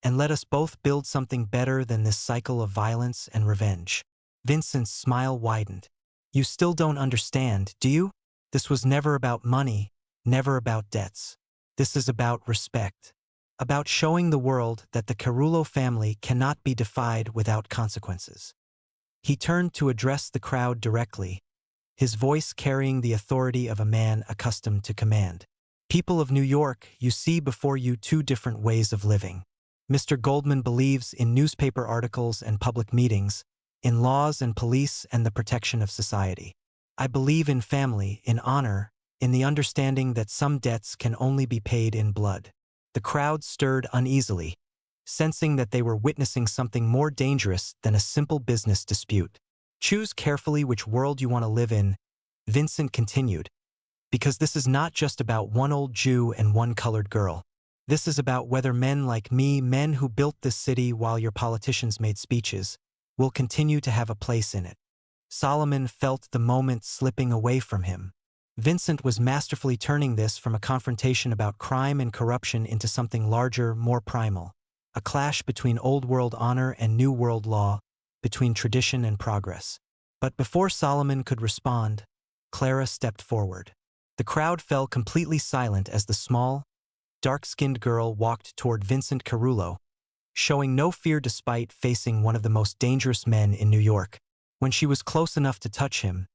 and let us both build something better than this cycle of violence and revenge." Vincent's smile widened. "You still don't understand, do you? This was never about money, never about debts. This is about respect. About showing the world that the Carullo family cannot be defied without consequences." He turned to address the crowd directly, his voice carrying the authority of a man accustomed to command. "People of New York, you see before you 2 different ways of living. Mr. Goldman believes in newspaper articles and public meetings, in laws and police and the protection of society. I believe in family, in honor, in the understanding that some debts can only be paid in blood." The crowd stirred uneasily, sensing that they were witnessing something more dangerous than a simple business dispute. "Choose carefully which world you want to live in," Vincent continued, "because this is not just about one old Jew and one colored girl. This is about whether men like me, men who built this city while your politicians made speeches, will continue to have a place in it." Solomon felt the moment slipping away from him. Vincent was masterfully turning this from a confrontation about crime and corruption into something larger, more primal. A clash between old-world honor and new-world law, between tradition and progress. But before Solomon could respond, Clara stepped forward. The crowd fell completely silent as the small, dark-skinned girl walked toward Vincent Carullo, showing no fear despite facing one of the most dangerous men in New York. When she was close enough to touch him,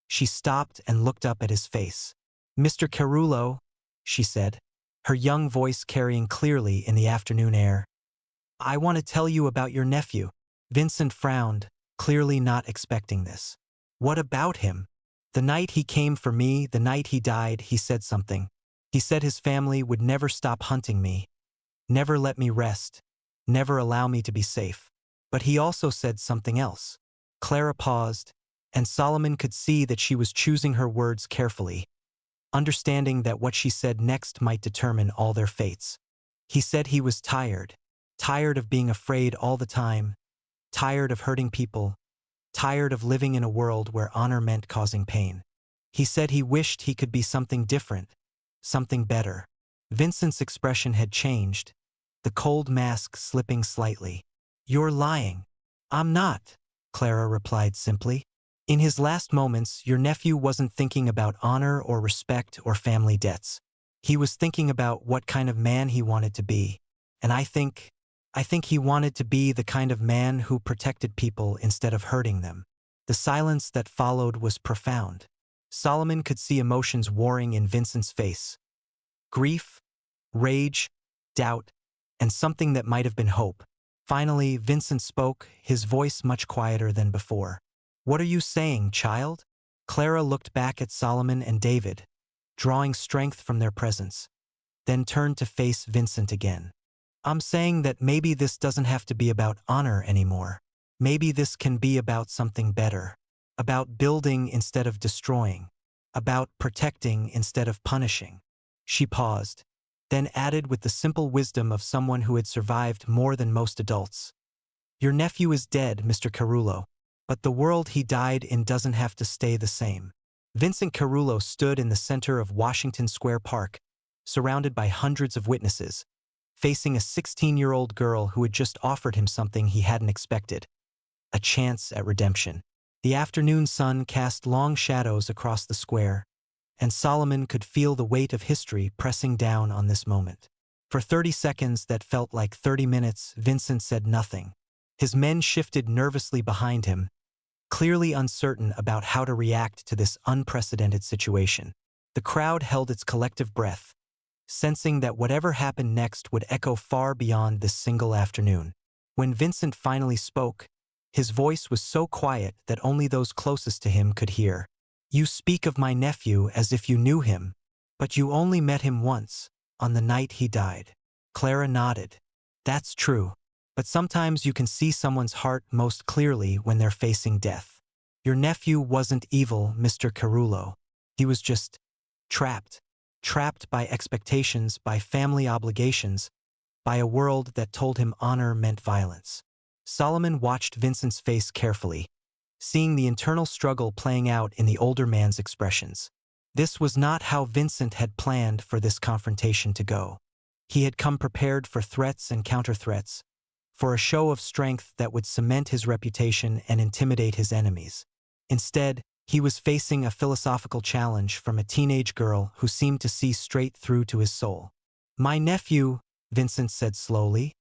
she stopped and looked up at his face. "Mr. Carullo," she said, her young voice carrying clearly in the afternoon air. "I want to tell you about your nephew." Vincent frowned, clearly not expecting this. "What about him?" "The night he came for me, the night he died, he said something. He said his family would never stop hunting me, never let me rest, never allow me to be safe. But he also said something else." Clara paused, and Solomon could see that she was choosing her words carefully, understanding that what she said next might determine all their fates. "He said he was tired, tired of being afraid all the time, tired of hurting people, tired of living in a world where honor meant causing pain. He said he wished he could be something different, something better." Vincent's expression had changed, the cold mask slipping slightly. "You're lying." "I'm not," Clara replied simply. "In his last moments, your nephew wasn't thinking about honor or respect or family debts. He was thinking about what kind of man he wanted to be. And I think he wanted to be the kind of man who protected people instead of hurting them." The silence that followed was profound. Solomon could see emotions warring in Vincent's face. Grief, rage, doubt, and something that might have been hope. Finally, Vincent spoke, his voice much quieter than before. "What are you saying, child?" Clara looked back at Solomon and David, drawing strength from their presence, then turned to face Vincent again. "I'm saying that maybe this doesn't have to be about honor anymore. Maybe this can be about something better. About building instead of destroying. About protecting instead of punishing." She paused, then added with the simple wisdom of someone who had survived more than most adults. "Your nephew is dead, Mr. Carullo, but the world he died in doesn't have to stay the same." Vincent Carullo stood in the center of Washington Square Park, surrounded by hundreds of witnesses, facing a 16-year-old girl who had just offered him something he hadn't expected, a chance at redemption. The afternoon sun cast long shadows across the square, and Solomon could feel the weight of history pressing down on this moment. For 30 seconds that felt like 30 minutes, Vincent said nothing. His men shifted nervously behind him, clearly uncertain about how to react to this unprecedented situation. The crowd held its collective breath, sensing that whatever happened next would echo far beyond this single afternoon. When Vincent finally spoke, his voice was so quiet that only those closest to him could hear. "You speak of my nephew as if you knew him, but you only met him once, on the night he died." Clara nodded. "That's true, but sometimes you can see someone's heart most clearly when they're facing death. Your nephew wasn't evil, Mr. Carullo. He was just trapped. Trapped by expectations, by family obligations, by a world that told him honor meant violence." Solomon watched Vincent's face carefully, seeing the internal struggle playing out in the older man's expressions. This was not how Vincent had planned for this confrontation to go. He had come prepared for threats and counter-threats, for a show of strength that would cement his reputation and intimidate his enemies. Instead, he was facing a philosophical challenge from a teenage girl who seemed to see straight through to his soul. "My nephew," Vincent said slowly,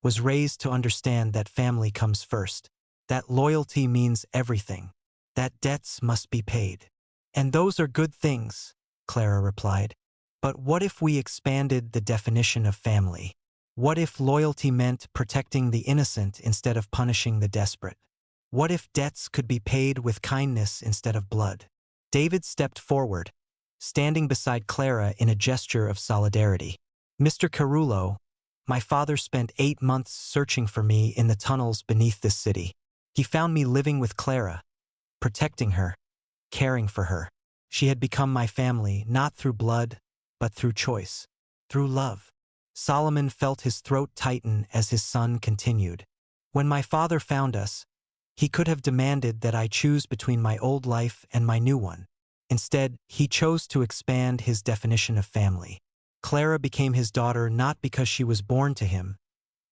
"was raised to understand that family comes first, that loyalty means everything, that debts must be paid. And those are good things," Clara replied. "But what if we expanded the definition of family? What if loyalty meant protecting the innocent instead of punishing the desperate? What if debts could be paid with kindness instead of blood?" David stepped forward, standing beside Clara in a gesture of solidarity. "Mr. Carullo, my father spent 8 months searching for me in the tunnels beneath this city. He found me living with Clara, protecting her, caring for her. She had become my family, not through blood, but through choice, through love." Solomon felt his throat tighten as his son continued. "When my father found us, he could have demanded that I choose between my old life and my new one. Instead, he chose to expand his definition of family. Clara became his daughter not because she was born to him,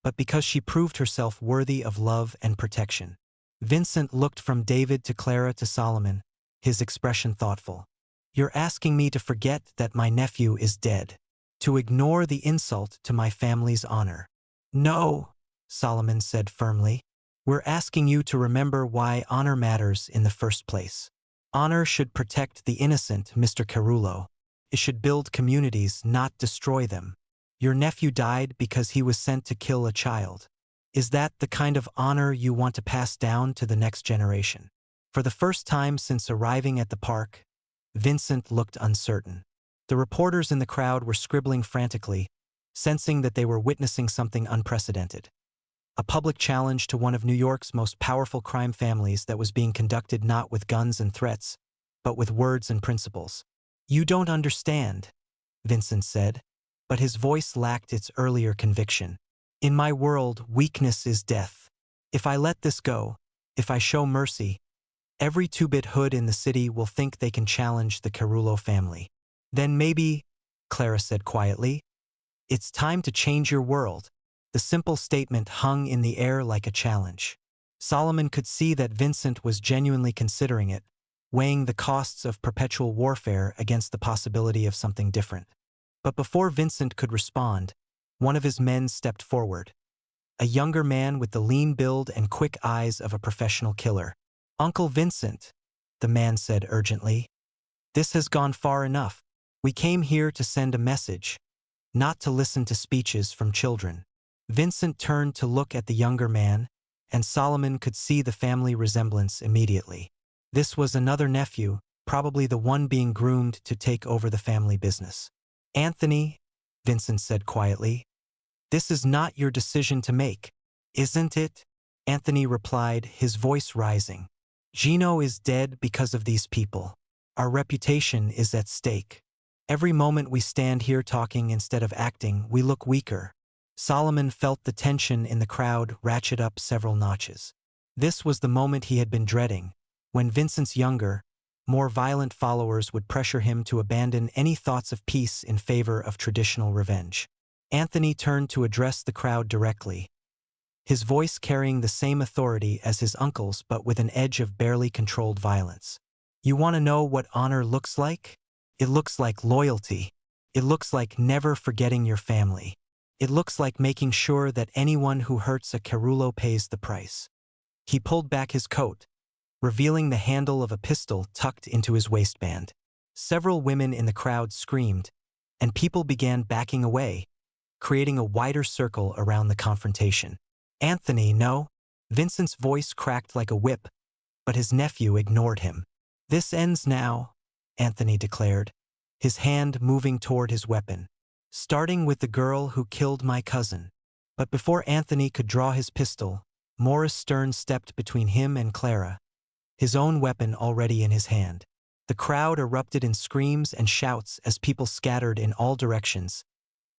but because she proved herself worthy of love and protection. Vincent looked from David to Clara to Solomon, his expression thoughtful. You're asking me to forget that my nephew is dead, to ignore the insult to my family's honor. No, Solomon said firmly. We're asking you to remember why honor matters in the first place. Honor should protect the innocent, Mr. Carullo. It should build communities, not destroy them. Your nephew died because he was sent to kill a child. Is that the kind of honor you want to pass down to the next generation? For the first time since arriving at the park, Vincent looked uncertain. The reporters in the crowd were scribbling frantically, sensing that they were witnessing something unprecedented. A public challenge to one of New York's most powerful crime families that was being conducted not with guns and threats, but with words and principles. You don't understand, Vincent said, but his voice lacked its earlier conviction. In my world, weakness is death. If I let this go, if I show mercy, every two-bit hood in the city will think they can challenge the Carullo family. Then maybe, Clara said quietly, it's time to change your world. The simple statement hung in the air like a challenge. Solomon could see that Vincent was genuinely considering it, weighing the costs of perpetual warfare against the possibility of something different. But before Vincent could respond, one of his men stepped forward. A younger man with the lean build and quick eyes of a professional killer. Uncle Vincent, the man said urgently. This has gone far enough. We came here to send a message, not to listen to speeches from children. Vincent turned to look at the younger man, and Solomon could see the family resemblance immediately. This was another nephew, probably the one being groomed to take over the family business. Anthony, Vincent said quietly, this is not your decision to make, isn't it? Anthony replied, his voice rising. Gino is dead because of these people. Our reputation is at stake. Every moment we stand here talking instead of acting, we look weaker. Solomon felt the tension in the crowd ratchet up several notches. This was the moment he had been dreading, when Vincent's younger, more violent followers would pressure him to abandon any thoughts of peace in favor of traditional revenge. Anthony turned to address the crowd directly, his voice carrying the same authority as his uncle's but with an edge of barely controlled violence. You want to know what honor looks like? It looks like loyalty. It looks like never forgetting your family. It looks like making sure that anyone who hurts a Carullo pays the price. He pulled back his coat, revealing the handle of a pistol tucked into his waistband. Several women in the crowd screamed, and people began backing away, creating a wider circle around the confrontation. Anthony, no. Vincent's voice cracked like a whip, but his nephew ignored him. This ends now, Anthony declared, his hand moving toward his weapon. Starting with the girl who killed my cousin. But before Anthony could draw his pistol, Morris Stern stepped between him and Clara, his own weapon already in his hand. The crowd erupted in screams and shouts as people scattered in all directions,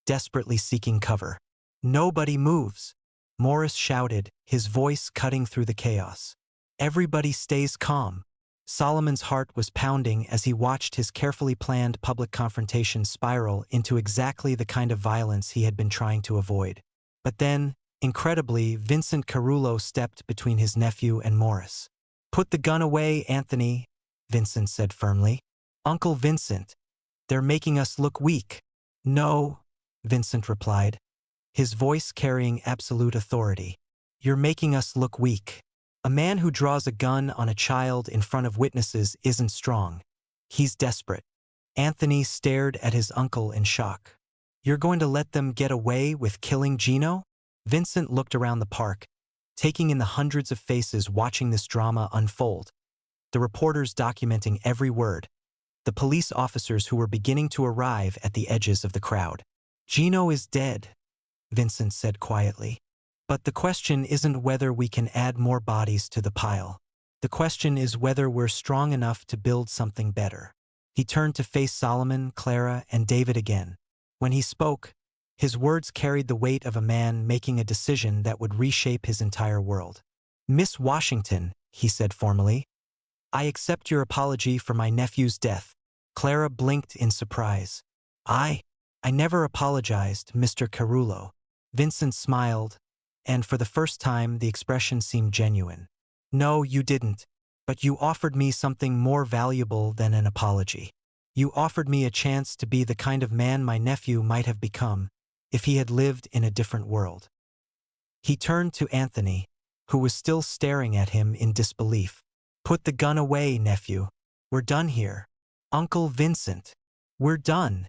desperately seeking cover. Nobody moves, Morris shouted, his voice cutting through the chaos. Everybody stays calm. Solomon's heart was pounding as he watched his carefully planned public confrontation spiral into exactly the kind of violence he had been trying to avoid. But then, incredibly, Vincent Carullo stepped between his nephew and Morris. Put the gun away, Anthony, Vincent said firmly. Uncle Vincent, they're making us look weak. No, Vincent replied, his voice carrying absolute authority. You're making us look weak. A man who draws a gun on a child in front of witnesses isn't strong. He's desperate. Anthony stared at his uncle in shock. You're going to let them get away with killing Gino? Vincent looked around the park, taking in the hundreds of faces watching this drama unfold. The reporters documenting every word. The police officers who were beginning to arrive at the edges of the crowd. Gino is dead, Vincent said quietly. But the question isn't whether we can add more bodies to the pile. The question is whether we're strong enough to build something better. He turned to face Solomon, Clara, and David again. When he spoke, his words carried the weight of a man making a decision that would reshape his entire world. Miss Washington, he said formally, I accept your apology for my nephew's death. Clara blinked in surprise. I never apologized, Mr. Carullo. Vincent smiled, and for the first time the expression seemed genuine. No, you didn't. But you offered me something more valuable than an apology. You offered me a chance to be the kind of man my nephew might have become if he had lived in a different world. He turned to Anthony, who was still staring at him in disbelief. Put the gun away, nephew. We're done here. Uncle Vincent. We're done,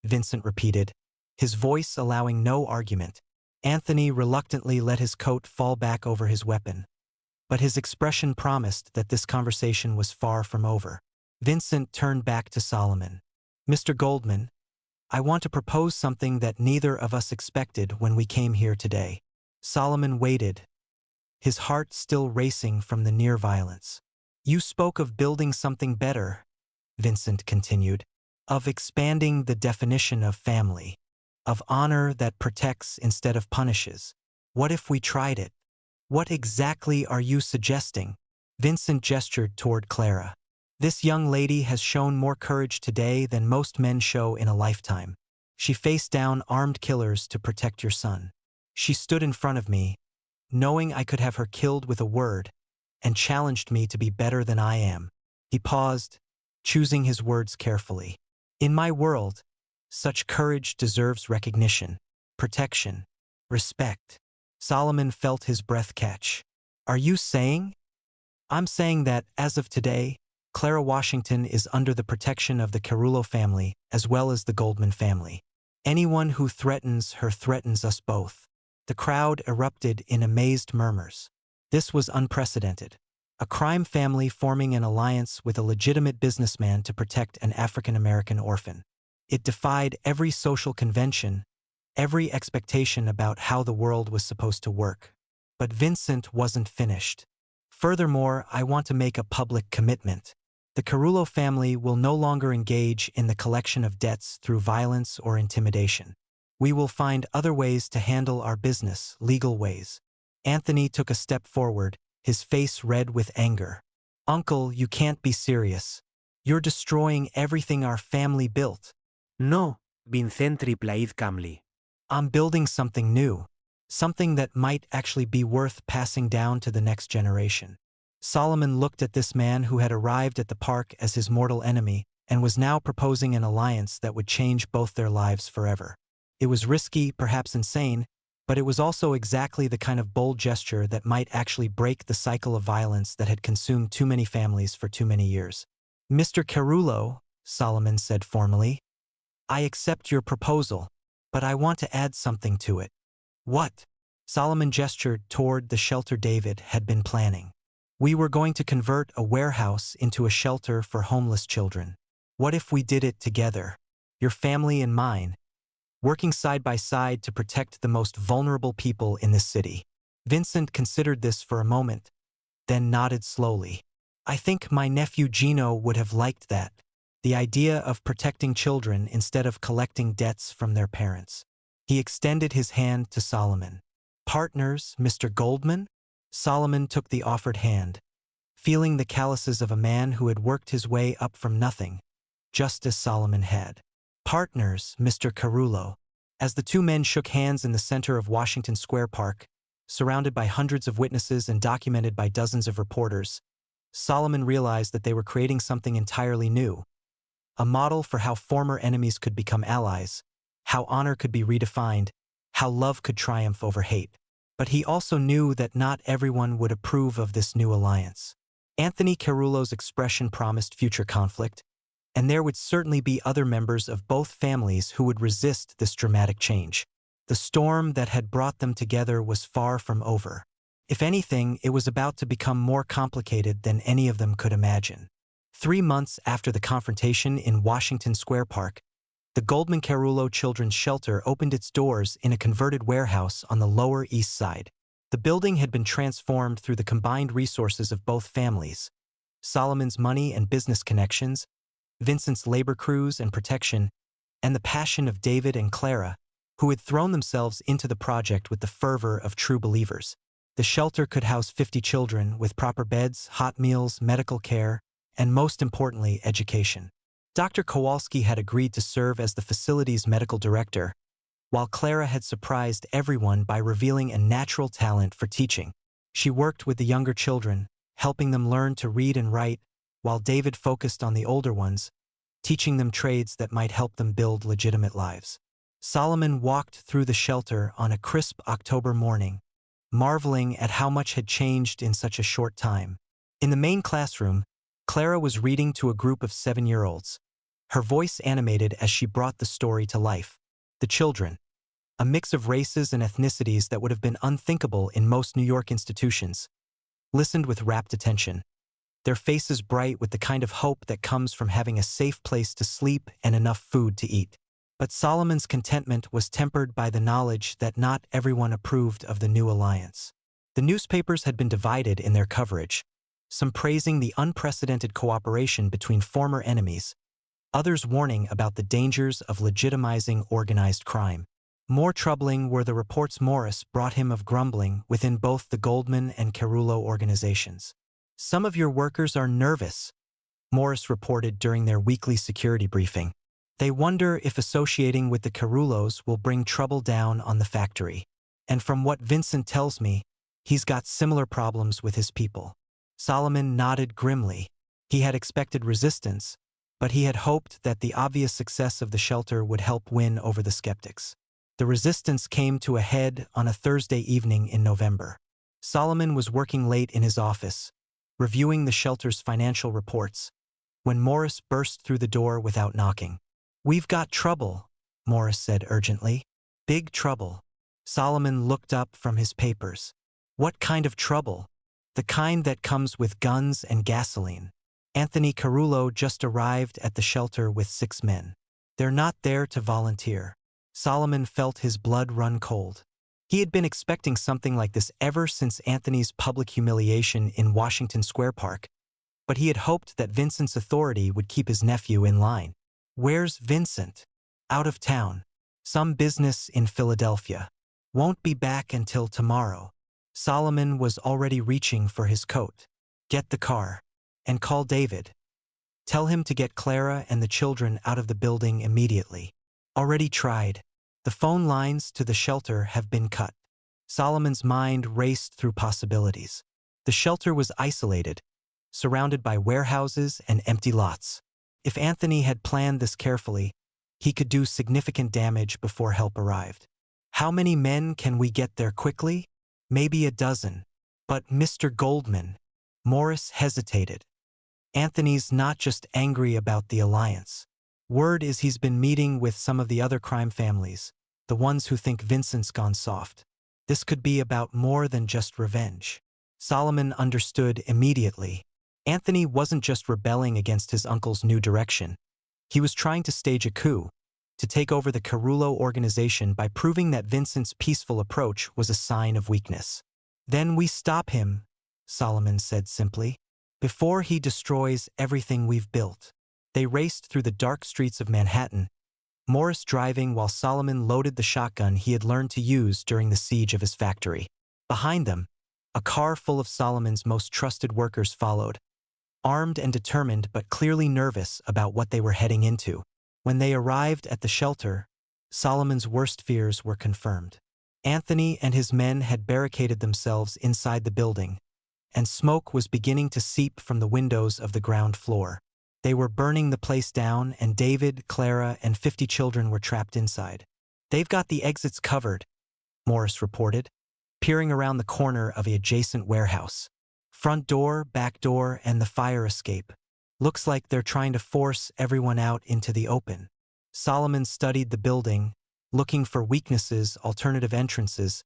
Vincent repeated, his voice allowing no argument. Anthony reluctantly let his coat fall back over his weapon. But his expression promised that this conversation was far from over. Vincent turned back to Solomon. Mr. Goldman, I want to propose something that neither of us expected when we came here today. Solomon waited, his heart still racing from the near violence. You spoke of building something better, Vincent continued, of expanding the definition of family, of honor that protects instead of punishes. What if we tried it? What exactly are you suggesting? Vincent gestured toward Clara. This young lady has shown more courage today than most men show in a lifetime. She faced down armed killers to protect your son. She stood in front of me, knowing I could have her killed with a word, and challenged me to be better than I am. He paused, choosing his words carefully. In my world, such courage deserves recognition, protection, respect. Solomon felt his breath catch. Are you saying? I'm saying that, as of today, Clara Washington is under the protection of the Carullo family as well as the Goldman family. Anyone who threatens her threatens us both. The crowd erupted in amazed murmurs. This was unprecedented. A crime family forming an alliance with a legitimate businessman to protect an African-American orphan. It defied every social convention, every expectation about how the world was supposed to work. But Vincent wasn't finished. Furthermore, I want to make a public commitment. The Carullo family will no longer engage in the collection of debts through violence or intimidation. We will find other ways to handle our business, legal ways. Anthony took a step forward, his face red with anger. Uncle, you can't be serious. You're destroying everything our family built. No, Vincent replied calmly. I'm building something new, something that might actually be worth passing down to the next generation. Solomon looked at this man who had arrived at the park as his mortal enemy and was now proposing an alliance that would change both their lives forever. It was risky, perhaps insane, but it was also exactly the kind of bold gesture that might actually break the cycle of violence that had consumed too many families for too many years. Mr. Carullo, Solomon said formally, I accept your proposal, but I want to add something to it. What? Solomon gestured toward the shelter David had been planning. We were going to convert a warehouse into a shelter for homeless children. What if we did it together? Your family and mine, working side by side to protect the most vulnerable people in this city. Vincent considered this for a moment, then nodded slowly. I think my nephew Gino would have liked that. The idea of protecting children instead of collecting debts from their parents. He extended his hand to Solomon. Partners, Mr. Goldman? Solomon took the offered hand, feeling the calluses of a man who had worked his way up from nothing, just as Solomon had. Partners, Mr. Carullo. As the two men shook hands in the center of Washington Square Park, surrounded by hundreds of witnesses and documented by dozens of reporters, Solomon realized that they were creating something entirely new. A model for how former enemies could become allies, how honor could be redefined, how love could triumph over hate. But he also knew that not everyone would approve of this new alliance. Anthony Carullo's expression promised future conflict, and there would certainly be other members of both families who would resist this dramatic change. The storm that had brought them together was far from over. If anything, it was about to become more complicated than any of them could imagine. 3 months after the confrontation in Washington Square Park, the Goldman Carullo Children's Shelter opened its doors in a converted warehouse on the Lower East Side. The building had been transformed through the combined resources of both families. Solomon's money and business connections, Vincent's labor crews and protection, and the passion of David and Clara, who had thrown themselves into the project with the fervor of true believers. The shelter could house 50 children with proper beds, hot meals, medical care, and most importantly, education. Dr. Kowalski had agreed to serve as the facility's medical director, while Clara had surprised everyone by revealing a natural talent for teaching. She worked with the younger children, helping them learn to read and write, while David focused on the older ones, teaching them trades that might help them build legitimate lives. Solomon walked through the shelter on a crisp October morning, marveling at how much had changed in such a short time. In the main classroom, Clara was reading to a group of 7-year-olds, her voice animated as she brought the story to life. The children, a mix of races and ethnicities that would have been unthinkable in most New York institutions, listened with rapt attention, their faces bright with the kind of hope that comes from having a safe place to sleep and enough food to eat. But Solomon's contentment was tempered by the knowledge that not everyone approved of the new alliance. The newspapers had been divided in their coverage, some praising the unprecedented cooperation between former enemies, others warning about the dangers of legitimizing organized crime. More troubling were the reports Morris brought him of grumbling within both the Goldman and Carullo organizations. "Some of your workers are nervous," Morris reported during their weekly security briefing. "They wonder if associating with the Carullos will bring trouble down on the factory. And from what Vincent tells me, he's got similar problems with his people." Solomon nodded grimly. He had expected resistance, but he had hoped that the obvious success of the shelter would help win over the skeptics. The resistance came to a head on a Thursday evening in November. Solomon was working late in his office, reviewing the shelter's financial reports, when Morris burst through the door without knocking. "We've got trouble," Morris said urgently. "Big trouble." Solomon looked up from his papers. "What kind of trouble?" "The kind that comes with guns and gasoline. Anthony Carullo just arrived at the shelter with 6 men. They're not there to volunteer." Solomon felt his blood run cold. He had been expecting something like this ever since Anthony's public humiliation in Washington Square Park, but he had hoped that Vincent's authority would keep his nephew in line. "Where's Vincent?" "Out of town. Some business in Philadelphia. Won't be back until tomorrow." Solomon was already reaching for his coat. "Get the car. And call David. Tell him to get Clara and the children out of the building immediately." "Already tried. The phone lines to the shelter have been cut." Solomon's mind raced through possibilities. The shelter was isolated, surrounded by warehouses and empty lots. If Anthony had planned this carefully, he could do significant damage before help arrived. "How many men can we get there quickly?" "Maybe a dozen." "But Mr. Goldman," Morris hesitated. "Anthony's not just angry about the alliance. Word is he's been meeting with some of the other crime families, the ones who think Vincent's gone soft. This could be about more than just revenge." Solomon understood immediately. Anthony wasn't just rebelling against his uncle's new direction. He was trying to stage a coup, to take over the Carullo organization by proving that Vincent's peaceful approach was a sign of weakness. "Then we stop him," Solomon said simply, "before he destroys everything we've built." They raced through the dark streets of Manhattan, Morris driving while Solomon loaded the shotgun he had learned to use during the siege of his factory. Behind them, a car full of Solomon's most trusted workers followed, armed and determined but clearly nervous about what they were heading into. When they arrived at the shelter, Solomon's worst fears were confirmed. Anthony and his men had barricaded themselves inside the building, and smoke was beginning to seep from the windows of the ground floor. They were burning the place down, and David, Clara, and 50 children were trapped inside. "They've got the exits covered," Morris reported, peering around the corner of the adjacent warehouse. "Front door, back door, and the fire escape. Looks like they're trying to force everyone out into the open." Solomon studied the building, looking for weaknesses, alternative entrances,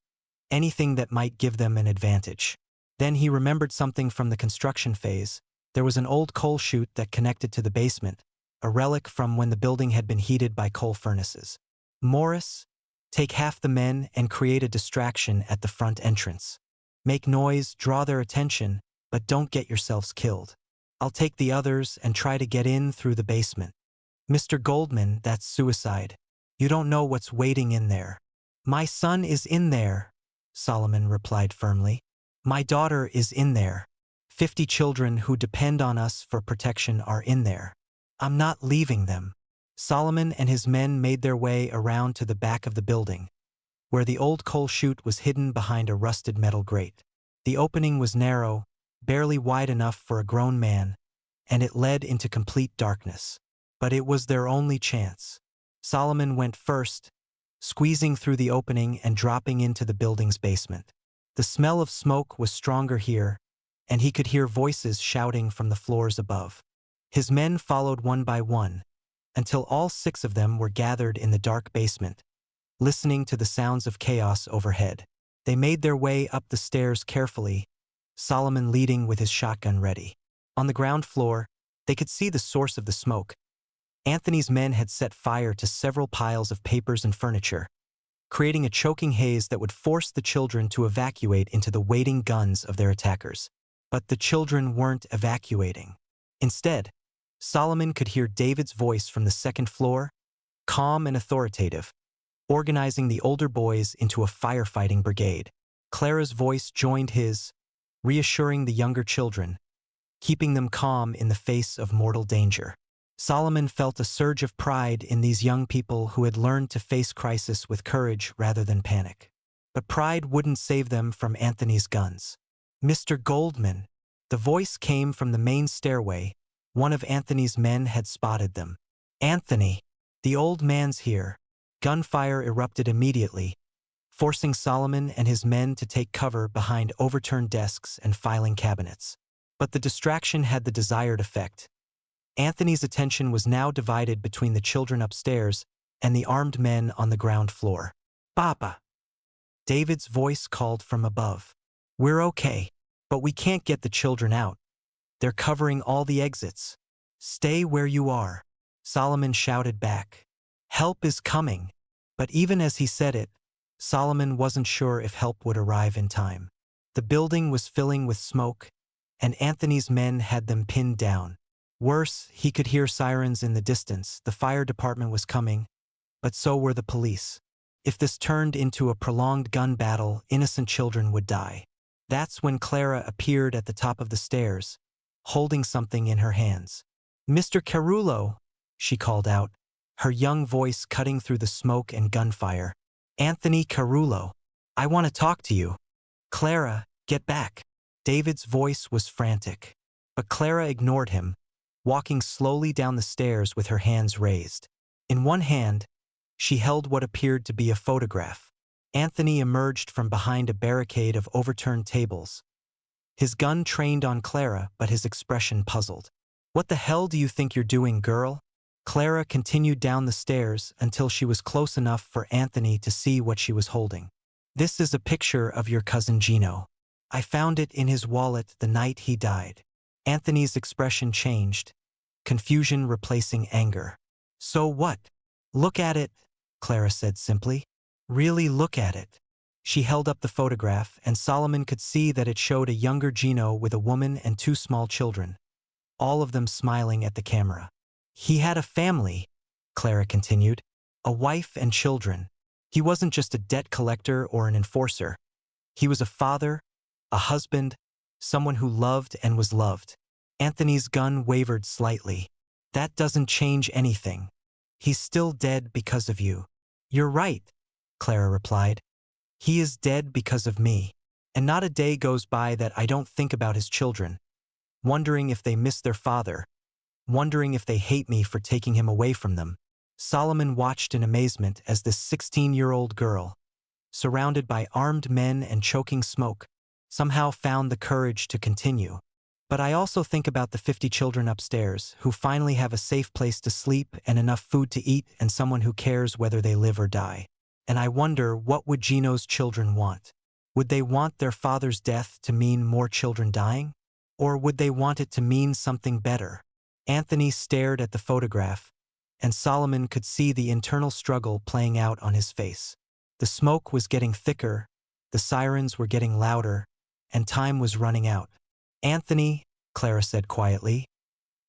anything that might give them an advantage. Then he remembered something from the construction phase. There was an old coal chute that connected to the basement, a relic from when the building had been heated by coal furnaces. "Morris, take half the men and create a distraction at the front entrance. Make noise, draw their attention, but don't get yourselves killed. I'll take the others and try to get in through the basement." "Mr. Goldman, that's suicide. You don't know what's waiting in there." "My son is in there," Solomon replied firmly. "My daughter is in there. 50 children who depend on us for protection are in there. I'm not leaving them." Solomon and his men made their way around to the back of the building, where the old coal chute was hidden behind a rusted metal grate. The opening was narrow, barely wide enough for a grown man, and it led into complete darkness. But it was their only chance. Solomon went first, squeezing through the opening and dropping into the building's basement. The smell of smoke was stronger here, and he could hear voices shouting from the floors above. His men followed one by one, until all 6 of them were gathered in the dark basement, listening to the sounds of chaos overhead. They made their way up the stairs carefully, Solomon leading with his shotgun ready. On the ground floor, they could see the source of the smoke. Anthony's men had set fire to several piles of papers and furniture, creating a choking haze that would force the children to evacuate into the waiting guns of their attackers. But the children weren't evacuating. Instead, Solomon could hear David's voice from the 2nd floor, calm and authoritative, organizing the older boys into a firefighting brigade. Clara's voice joined his, reassuring the younger children, keeping them calm in the face of mortal danger. Solomon felt a surge of pride in these young people who had learned to face crisis with courage rather than panic. But pride wouldn't save them from Anthony's guns. "Mr. Goldman." The voice came from the main stairway. One of Anthony's men had spotted them. "Anthony, the old man's here." Gunfire erupted immediately, forcing Solomon and his men to take cover behind overturned desks and filing cabinets. But the distraction had the desired effect. Anthony's attention was now divided between the children upstairs and the armed men on the ground floor. "Papa," David's voice called from above. "We're okay, but we can't get the children out. They're covering all the exits. Stay where you are," Solomon shouted back. "Help is coming." But even as he said it, Solomon wasn't sure if help would arrive in time. The building was filling with smoke, and Anthony's men had them pinned down. Worse, he could hear sirens in the distance. The fire department was coming, but so were the police. If this turned into a prolonged gun battle, innocent children would die. That's when Clara appeared at the top of the stairs, holding something in her hands. "Mr. Carullo," she called out, her young voice cutting through the smoke and gunfire. "Anthony Carullo, I want to talk to you." "Clara, get back." David's voice was frantic. But Clara ignored him, walking slowly down the stairs with her hands raised. In one hand, she held what appeared to be a photograph. Anthony emerged from behind a barricade of overturned tables. His gun trained on Clara, but his expression puzzled. "What the hell do you think you're doing, girl?" Clara continued down the stairs until she was close enough for Anthony to see what she was holding. "This is a picture of your cousin Gino. I found it in his wallet the night he died." Anthony's expression changed, confusion replacing anger. "So what? Look at it," Clara said simply. "Really look at it." She held up the photograph, and Solomon could see that it showed a younger Gino with a woman and 2 small children, all of them smiling at the camera. "He had a family," Clara continued, "a wife and children. He wasn't just a debt collector or an enforcer. He was a father, a husband, someone who loved and was loved." Anthony's gun wavered slightly. "That doesn't change anything. He's still dead because of you." "You're right," Clara replied. "He is dead because of me. And not a day goes by that I don't think about his children, wondering if they miss their father, wondering if they hate me for taking him away from them." Solomon watched in amazement as this 16-year-old girl, surrounded by armed men and choking smoke, somehow found the courage to continue. "But I also think about the 50 children upstairs who finally have a safe place to sleep and enough food to eat and someone who cares whether they live or die. And I wonder, what would Gino's children want? Would they want their father's death to mean more children dying? Or would they want it to mean something better?" Anthony stared at the photograph, and Solomon could see the internal struggle playing out on his face. The smoke was getting thicker, the sirens were getting louder, and time was running out. "Anthony," Clara said quietly,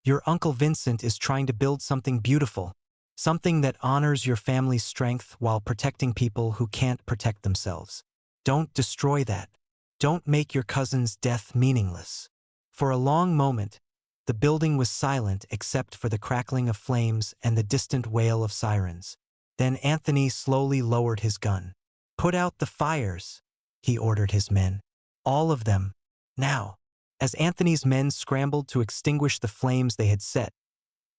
"your Uncle Vincent is trying to build something beautiful, something that honors your family's strength while protecting people who can't protect themselves. Don't destroy that. Don't make your cousin's death meaningless." For a long moment, the building was silent except for the crackling of flames and the distant wail of sirens. Then Anthony slowly lowered his gun. "Put out the fires," he ordered his men. "All of them. Now." As Anthony's men scrambled to extinguish the flames they had set,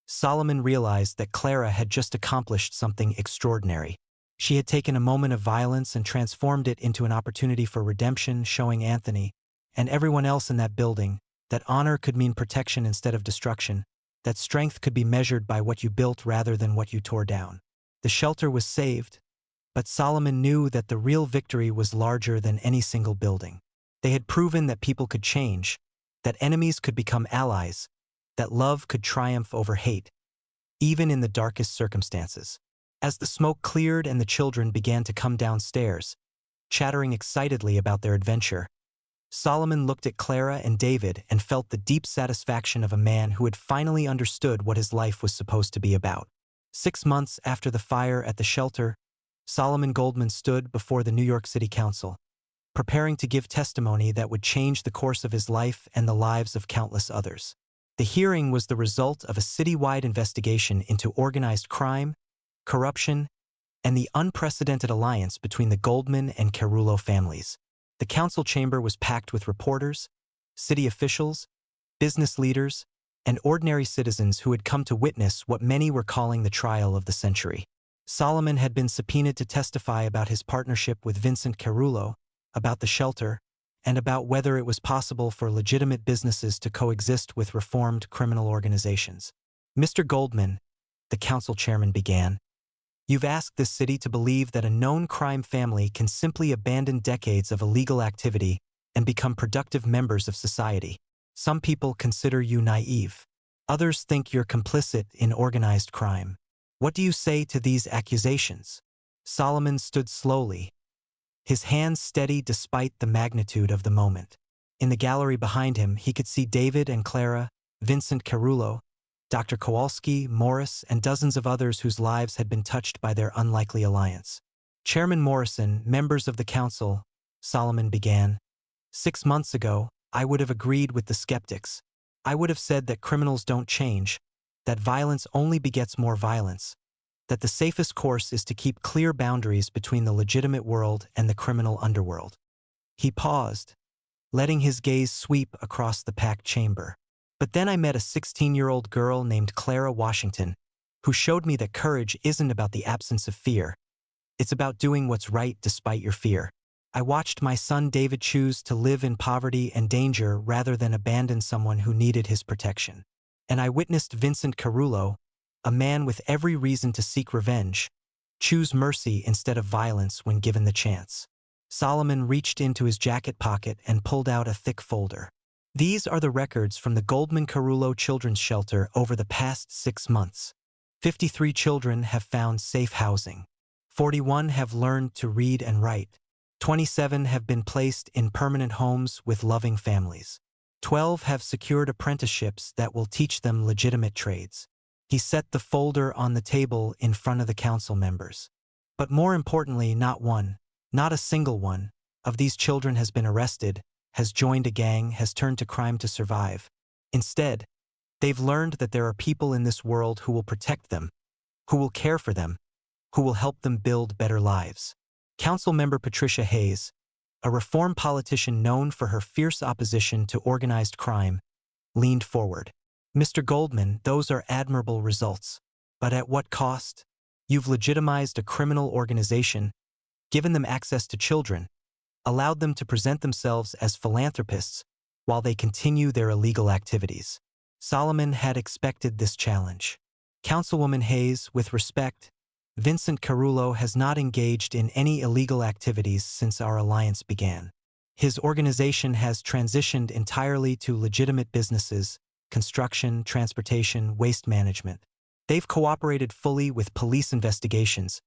Solomon realized that Clara had just accomplished something extraordinary. She had taken a moment of violence and transformed it into an opportunity for redemption, showing Anthony and everyone else in that building that honor could mean protection instead of destruction, that strength could be measured by what you built rather than what you tore down. The shelter was saved, but Solomon knew that the real victory was larger than any single building. They had proven that people could change, that enemies could become allies, that love could triumph over hate, even in the darkest circumstances. As the smoke cleared and the children began to come downstairs, chattering excitedly about their adventure, Solomon looked at Clara and David and felt the deep satisfaction of a man who had finally understood what his life was supposed to be about. 6 months after the fire at the shelter, Solomon Goldman stood before the New York City Council, preparing to give testimony that would change the course of his life and the lives of countless others. The hearing was the result of a citywide investigation into organized crime, corruption, and the unprecedented alliance between the Goldman and Carullo families. The council chamber was packed with reporters, city officials, business leaders, and ordinary citizens who had come to witness what many were calling the trial of the century. Solomon had been subpoenaed to testify about his partnership with Vincent Carullo, about the shelter, and about whether it was possible for legitimate businesses to coexist with reformed criminal organizations. Mr. Goldman, the council chairman began, you've asked this city to believe that a known crime family can simply abandon decades of illegal activity and become productive members of society. Some people consider you naive. Others think you're complicit in organized crime. What do you say to these accusations? Solomon stood slowly, his hands steady despite the magnitude of the moment. In the gallery behind him, he could see David and Clara, Vincent Carullo, Dr. Kowalski, Morris, and dozens of others whose lives had been touched by their unlikely alliance. Chairman Morrison, members of the council, Solomon began, 6 months ago, I would have agreed with the skeptics. I would have said that criminals don't change, that violence only begets more violence, that the safest course is to keep clear boundaries between the legitimate world and the criminal underworld. He paused, letting his gaze sweep across the packed chamber. But then I met a 16-year-old girl named Clara Washington, who showed me that courage isn't about the absence of fear. It's about doing what's right despite your fear. I watched my son David choose to live in poverty and danger rather than abandon someone who needed his protection. And I witnessed Vincent Carullo, a man with every reason to seek revenge, choose mercy instead of violence when given the chance. Solomon reached into his jacket pocket and pulled out a thick folder. These are the records from the Goldman Carullo Children's Shelter over the past 6 months. 53 children have found safe housing. 41 have learned to read and write. 27 have been placed in permanent homes with loving families. 12 have secured apprenticeships that will teach them legitimate trades. He set the folder on the table in front of the council members. But more importantly, not a single one, of these children has been arrested, has joined a gang, has turned to crime to survive. Instead, they've learned that there are people in this world who will protect them, who will care for them, who will help them build better lives. Councilmember Patricia Hayes, a reform politician known for her fierce opposition to organized crime, leaned forward. Mr. Goldman, those are admirable results. But at what cost? You've legitimized a criminal organization, given them access to children, allowed them to present themselves as philanthropists while they continue their illegal activities. Solomon had expected this challenge. Councilwoman Hayes, with respect, Vincent Carullo has not engaged in any illegal activities since our alliance began. His organization has transitioned entirely to legitimate businesses, construction, transportation, waste management. They've cooperated fully with police investigations,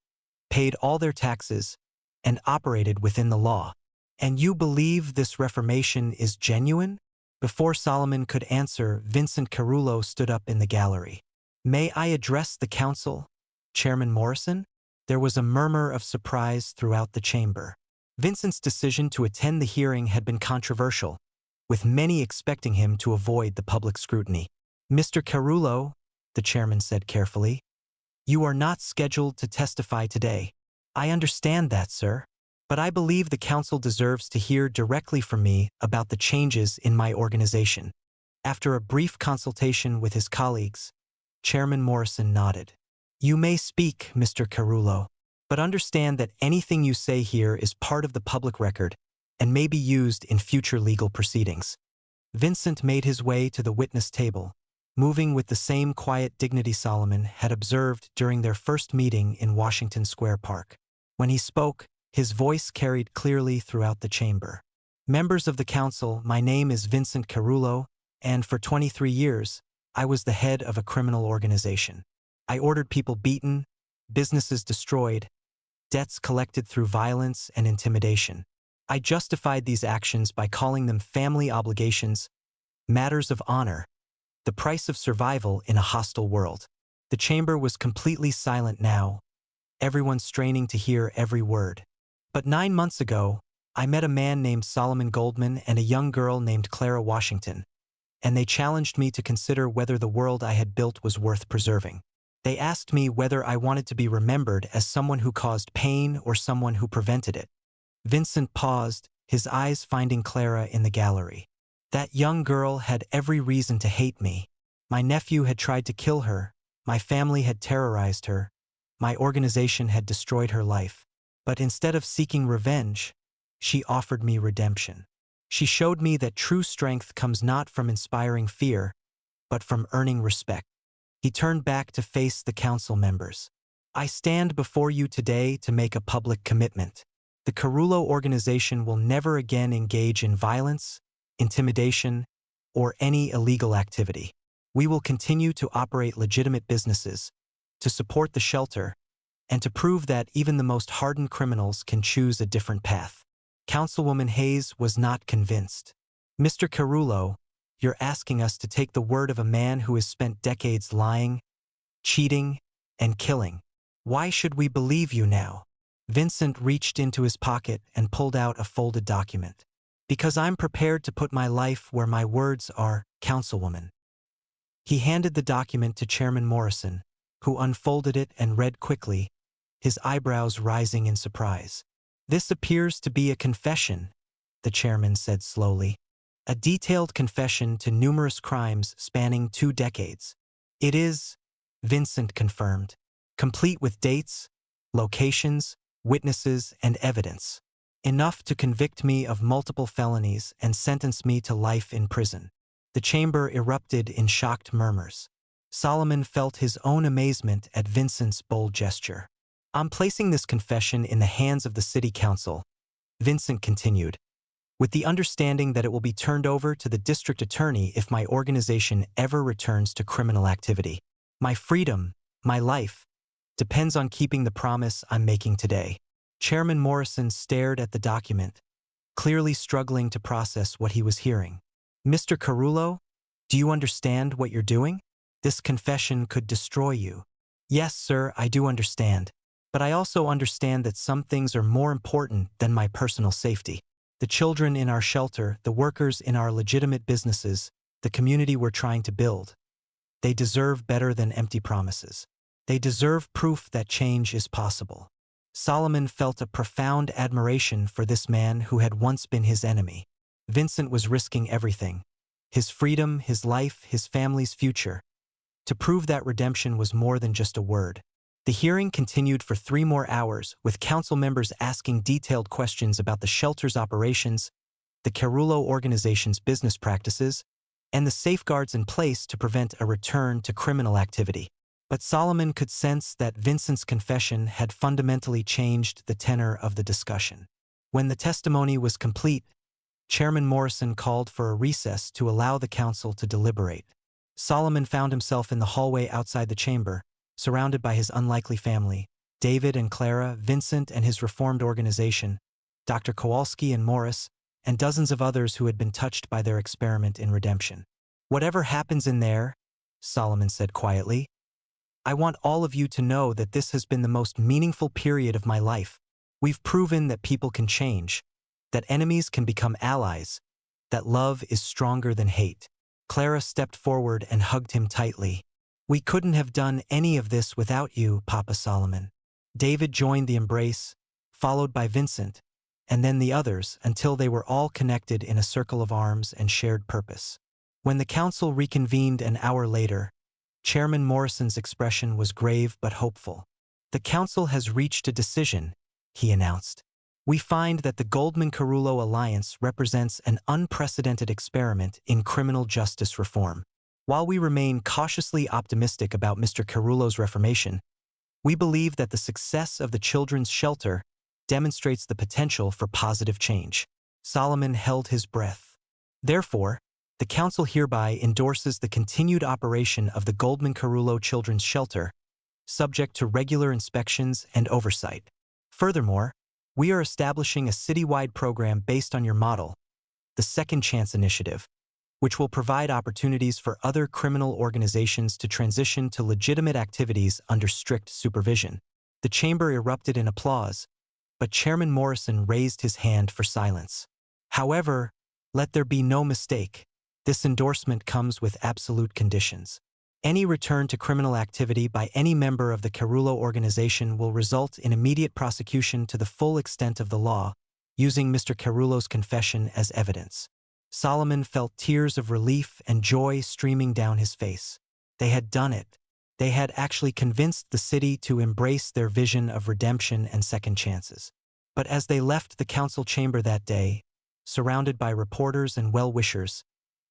paid all their taxes, and operated within the law. And you believe this reformation is genuine? Before Solomon could answer, Vincent Carullo stood up in the gallery. May I address the council, Chairman Morrison? There was a murmur of surprise throughout the chamber. Vincent's decision to attend the hearing had been controversial, with many expecting him to avoid the public scrutiny. Mr. Carullo, the chairman said carefully, you are not scheduled to testify today. I understand that, sir. but I believe the council deserves to hear directly from me about the changes in my organization. After a brief consultation with his colleagues, Chairman Morrison nodded. You may speak, Mr. Carullo, but understand that anything you say here is part of the public record and may be used in future legal proceedings. Vincent made his way to the witness table, moving with the same quiet dignity Solomon had observed during their first meeting in Washington Square Park. When he spoke, his voice carried clearly throughout the chamber. Members of the council, my name is Vincent Carullo, and for 23 years, I was the head of a criminal organization. I ordered people beaten, businesses destroyed, debts collected through violence and intimidation. I justified these actions by calling them family obligations, matters of honor, the price of survival in a hostile world. The chamber was completely silent now, everyone straining to hear every word. But 9 months ago, I met a man named Solomon Goldman and a young girl named Clara Washington, and they challenged me to consider whether the world I had built was worth preserving. They asked me whether I wanted to be remembered as someone who caused pain or someone who prevented it. Vincent paused, his eyes finding Clara in the gallery. That young girl had every reason to hate me. My nephew had tried to kill her, my family had terrorized her, my organization had destroyed her life. But instead of seeking revenge, she offered me redemption. She showed me that true strength comes not from inspiring fear, but from earning respect. He turned back to face the council members. I stand before you today to make a public commitment. The Carullo organization will never again engage in violence, intimidation, or any illegal activity. We will continue to operate legitimate businesses, to support the shelter, and to prove that even the most hardened criminals can choose a different path. Councilwoman Hayes was not convinced. Mr. Carullo, you're asking us to take the word of a man who has spent decades lying, cheating, and killing. Why should we believe you now? Vincent reached into his pocket and pulled out a folded document. Because I'm prepared to put my life where my words are, Councilwoman. He handed the document to Chairman Morrison, who unfolded it and read quickly, his eyebrows rising in surprise. This appears to be a confession, the chairman said slowly. A detailed confession to numerous crimes spanning 2 decades. It is, Vincent confirmed, complete with dates, locations, witnesses, and evidence. Enough to convict me of multiple felonies and sentence me to life in prison. The chamber erupted in shocked murmurs. Solomon felt his own amazement at Vincent's bold gesture. I'm placing this confession in the hands of the city council, Vincent continued, with the understanding that it will be turned over to the district attorney if my organization ever returns to criminal activity. My freedom, my life, depends on keeping the promise I'm making today. Chairman Morrison stared at the document, clearly struggling to process what he was hearing. Mr. Carullo, do you understand what you're doing? This confession could destroy you. Yes, sir, I do understand. But I also understand that some things are more important than my personal safety. The children in our shelter, the workers in our legitimate businesses, the community we're trying to build. They deserve better than empty promises. They deserve proof that change is possible. Solomon felt a profound admiration for this man who had once been his enemy. Vincent was risking everything. His freedom, his life, his family's future. To prove that redemption was more than just a word. The hearing continued for 3 more hours, with council members asking detailed questions about the shelter's operations, the Carullo organization's business practices, and the safeguards in place to prevent a return to criminal activity. But Solomon could sense that Vincent's confession had fundamentally changed the tenor of the discussion. When the testimony was complete, Chairman Morrison called for a recess to allow the council to deliberate. Solomon found himself in the hallway outside the chamber, surrounded by his unlikely family, David and Clara, Vincent and his reformed organization, Dr. Kowalski and Morris, and dozens of others who had been touched by their experiment in redemption. Whatever happens in there, Solomon said quietly, I want all of you to know that this has been the most meaningful period of my life. We've proven that people can change, that enemies can become allies, that love is stronger than hate. Clara stepped forward and hugged him tightly. We couldn't have done any of this without you, Papa Solomon. David joined the embrace, followed by Vincent, and then the others, until they were all connected in a circle of arms and shared purpose. When the council reconvened an hour later, Chairman Morrison's expression was grave but hopeful. "The council has reached a decision," he announced. "We find that the Goldman-Carullo alliance represents an unprecedented experiment in criminal justice reform. While we remain cautiously optimistic about Mr. Carullo's reformation, we believe that the success of the children's shelter demonstrates the potential for positive change." Solomon held his breath. "Therefore, the council hereby endorses the continued operation of the Goldman-Carullo Children's Shelter, subject to regular inspections and oversight. Furthermore, we are establishing a citywide program based on your model, the Second Chance Initiative, which will provide opportunities for other criminal organizations to transition to legitimate activities under strict supervision." The chamber erupted in applause, but Chairman Morrison raised his hand for silence. "However, let there be no mistake. This endorsement comes with absolute conditions. Any return to criminal activity by any member of the Carullo organization will result in immediate prosecution to the full extent of the law, using Mr. Carullo's confession as evidence." Solomon felt tears of relief and joy streaming down his face. They had done it. They had actually convinced the city to embrace their vision of redemption and second chances. But as they left the council chamber that day, surrounded by reporters and well-wishers,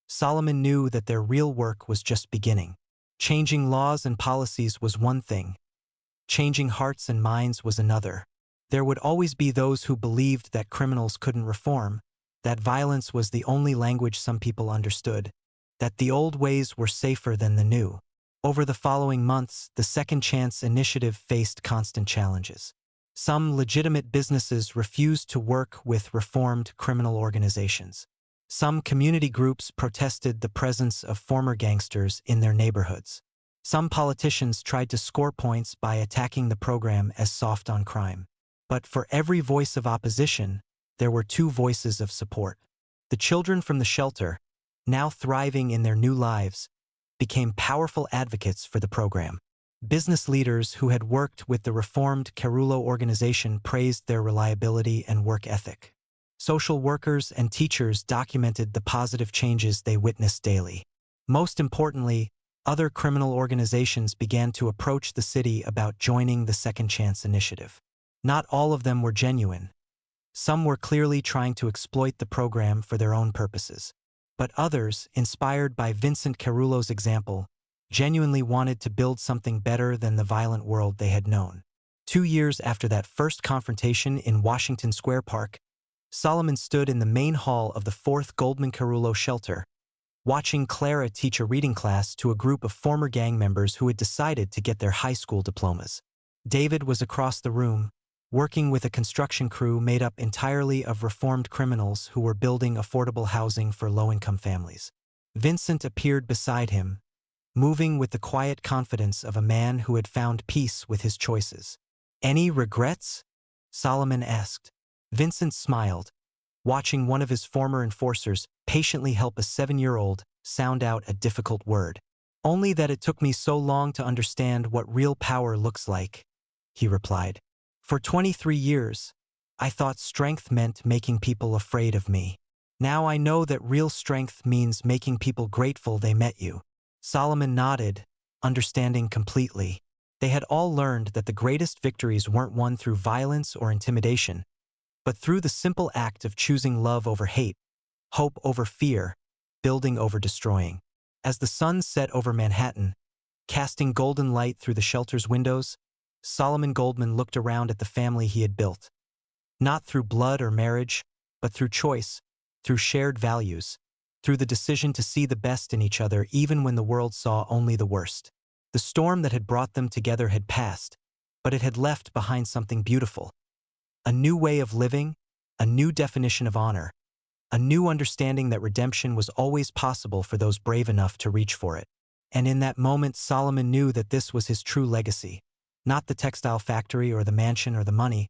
Solomon knew that their real work was just beginning. Changing laws and policies was one thing. Changing hearts and minds was another. There would always be those who believed that criminals couldn't reform, that violence was the only language some people understood, that the old ways were safer than the new. Over the following months, the Second Chance Initiative faced constant challenges. Some legitimate businesses refused to work with reformed criminal organizations. Some community groups protested the presence of former gangsters in their neighborhoods. Some politicians tried to score points by attacking the program as soft on crime. But for every voice of opposition, there were two voices of support. The children from the shelter, now thriving in their new lives, became powerful advocates for the program. Business leaders who had worked with the reformed Carullo organization praised their reliability and work ethic. Social workers and teachers documented the positive changes they witnessed daily. Most importantly, other criminal organizations began to approach the city about joining the Second Chance Initiative. Not all of them were genuine. Some were clearly trying to exploit the program for their own purposes. But others, inspired by Vincent Carullo's example, genuinely wanted to build something better than the violent world they had known. 2 years after that first confrontation in Washington Square Park, Solomon stood in the main hall of the 4th Goldman-Carullo shelter, watching Clara teach a reading class to a group of former gang members who had decided to get their high school diplomas. David was across the room, working with a construction crew made up entirely of reformed criminals who were building affordable housing for low-income families. Vincent appeared beside him, moving with the quiet confidence of a man who had found peace with his choices. "Any regrets?" Solomon asked. Vincent smiled, watching one of his former enforcers patiently help a 7-year-old sound out a difficult word. "Only that it took me so long to understand what real power looks like," he replied. "For 23 years, I thought strength meant making people afraid of me. Now I know that real strength means making people grateful they met you." Solomon nodded, understanding completely. They had all learned that the greatest victories weren't won through violence or intimidation, but through the simple act of choosing love over hate, hope over fear, building over destroying. As the sun set over Manhattan, casting golden light through the shelter's windows, Solomon Goldman looked around at the family he had built. Not through blood or marriage, but through choice, through shared values, through the decision to see the best in each other even when the world saw only the worst. The storm that had brought them together had passed, but it had left behind something beautiful. A new way of living, a new definition of honor, a new understanding that redemption was always possible for those brave enough to reach for it. And in that moment, Solomon knew that this was his true legacy. Not the textile factory or the mansion or the money,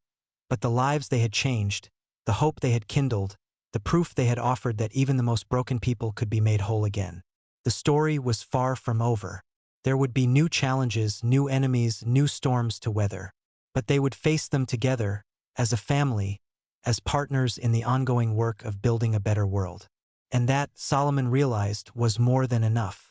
but the lives they had changed, the hope they had kindled, the proof they had offered that even the most broken people could be made whole again. The story was far from over. There would be new challenges, new enemies, new storms to weather. But they would face them together, as a family, as partners in the ongoing work of building a better world. And that, Solomon realized, was more than enough.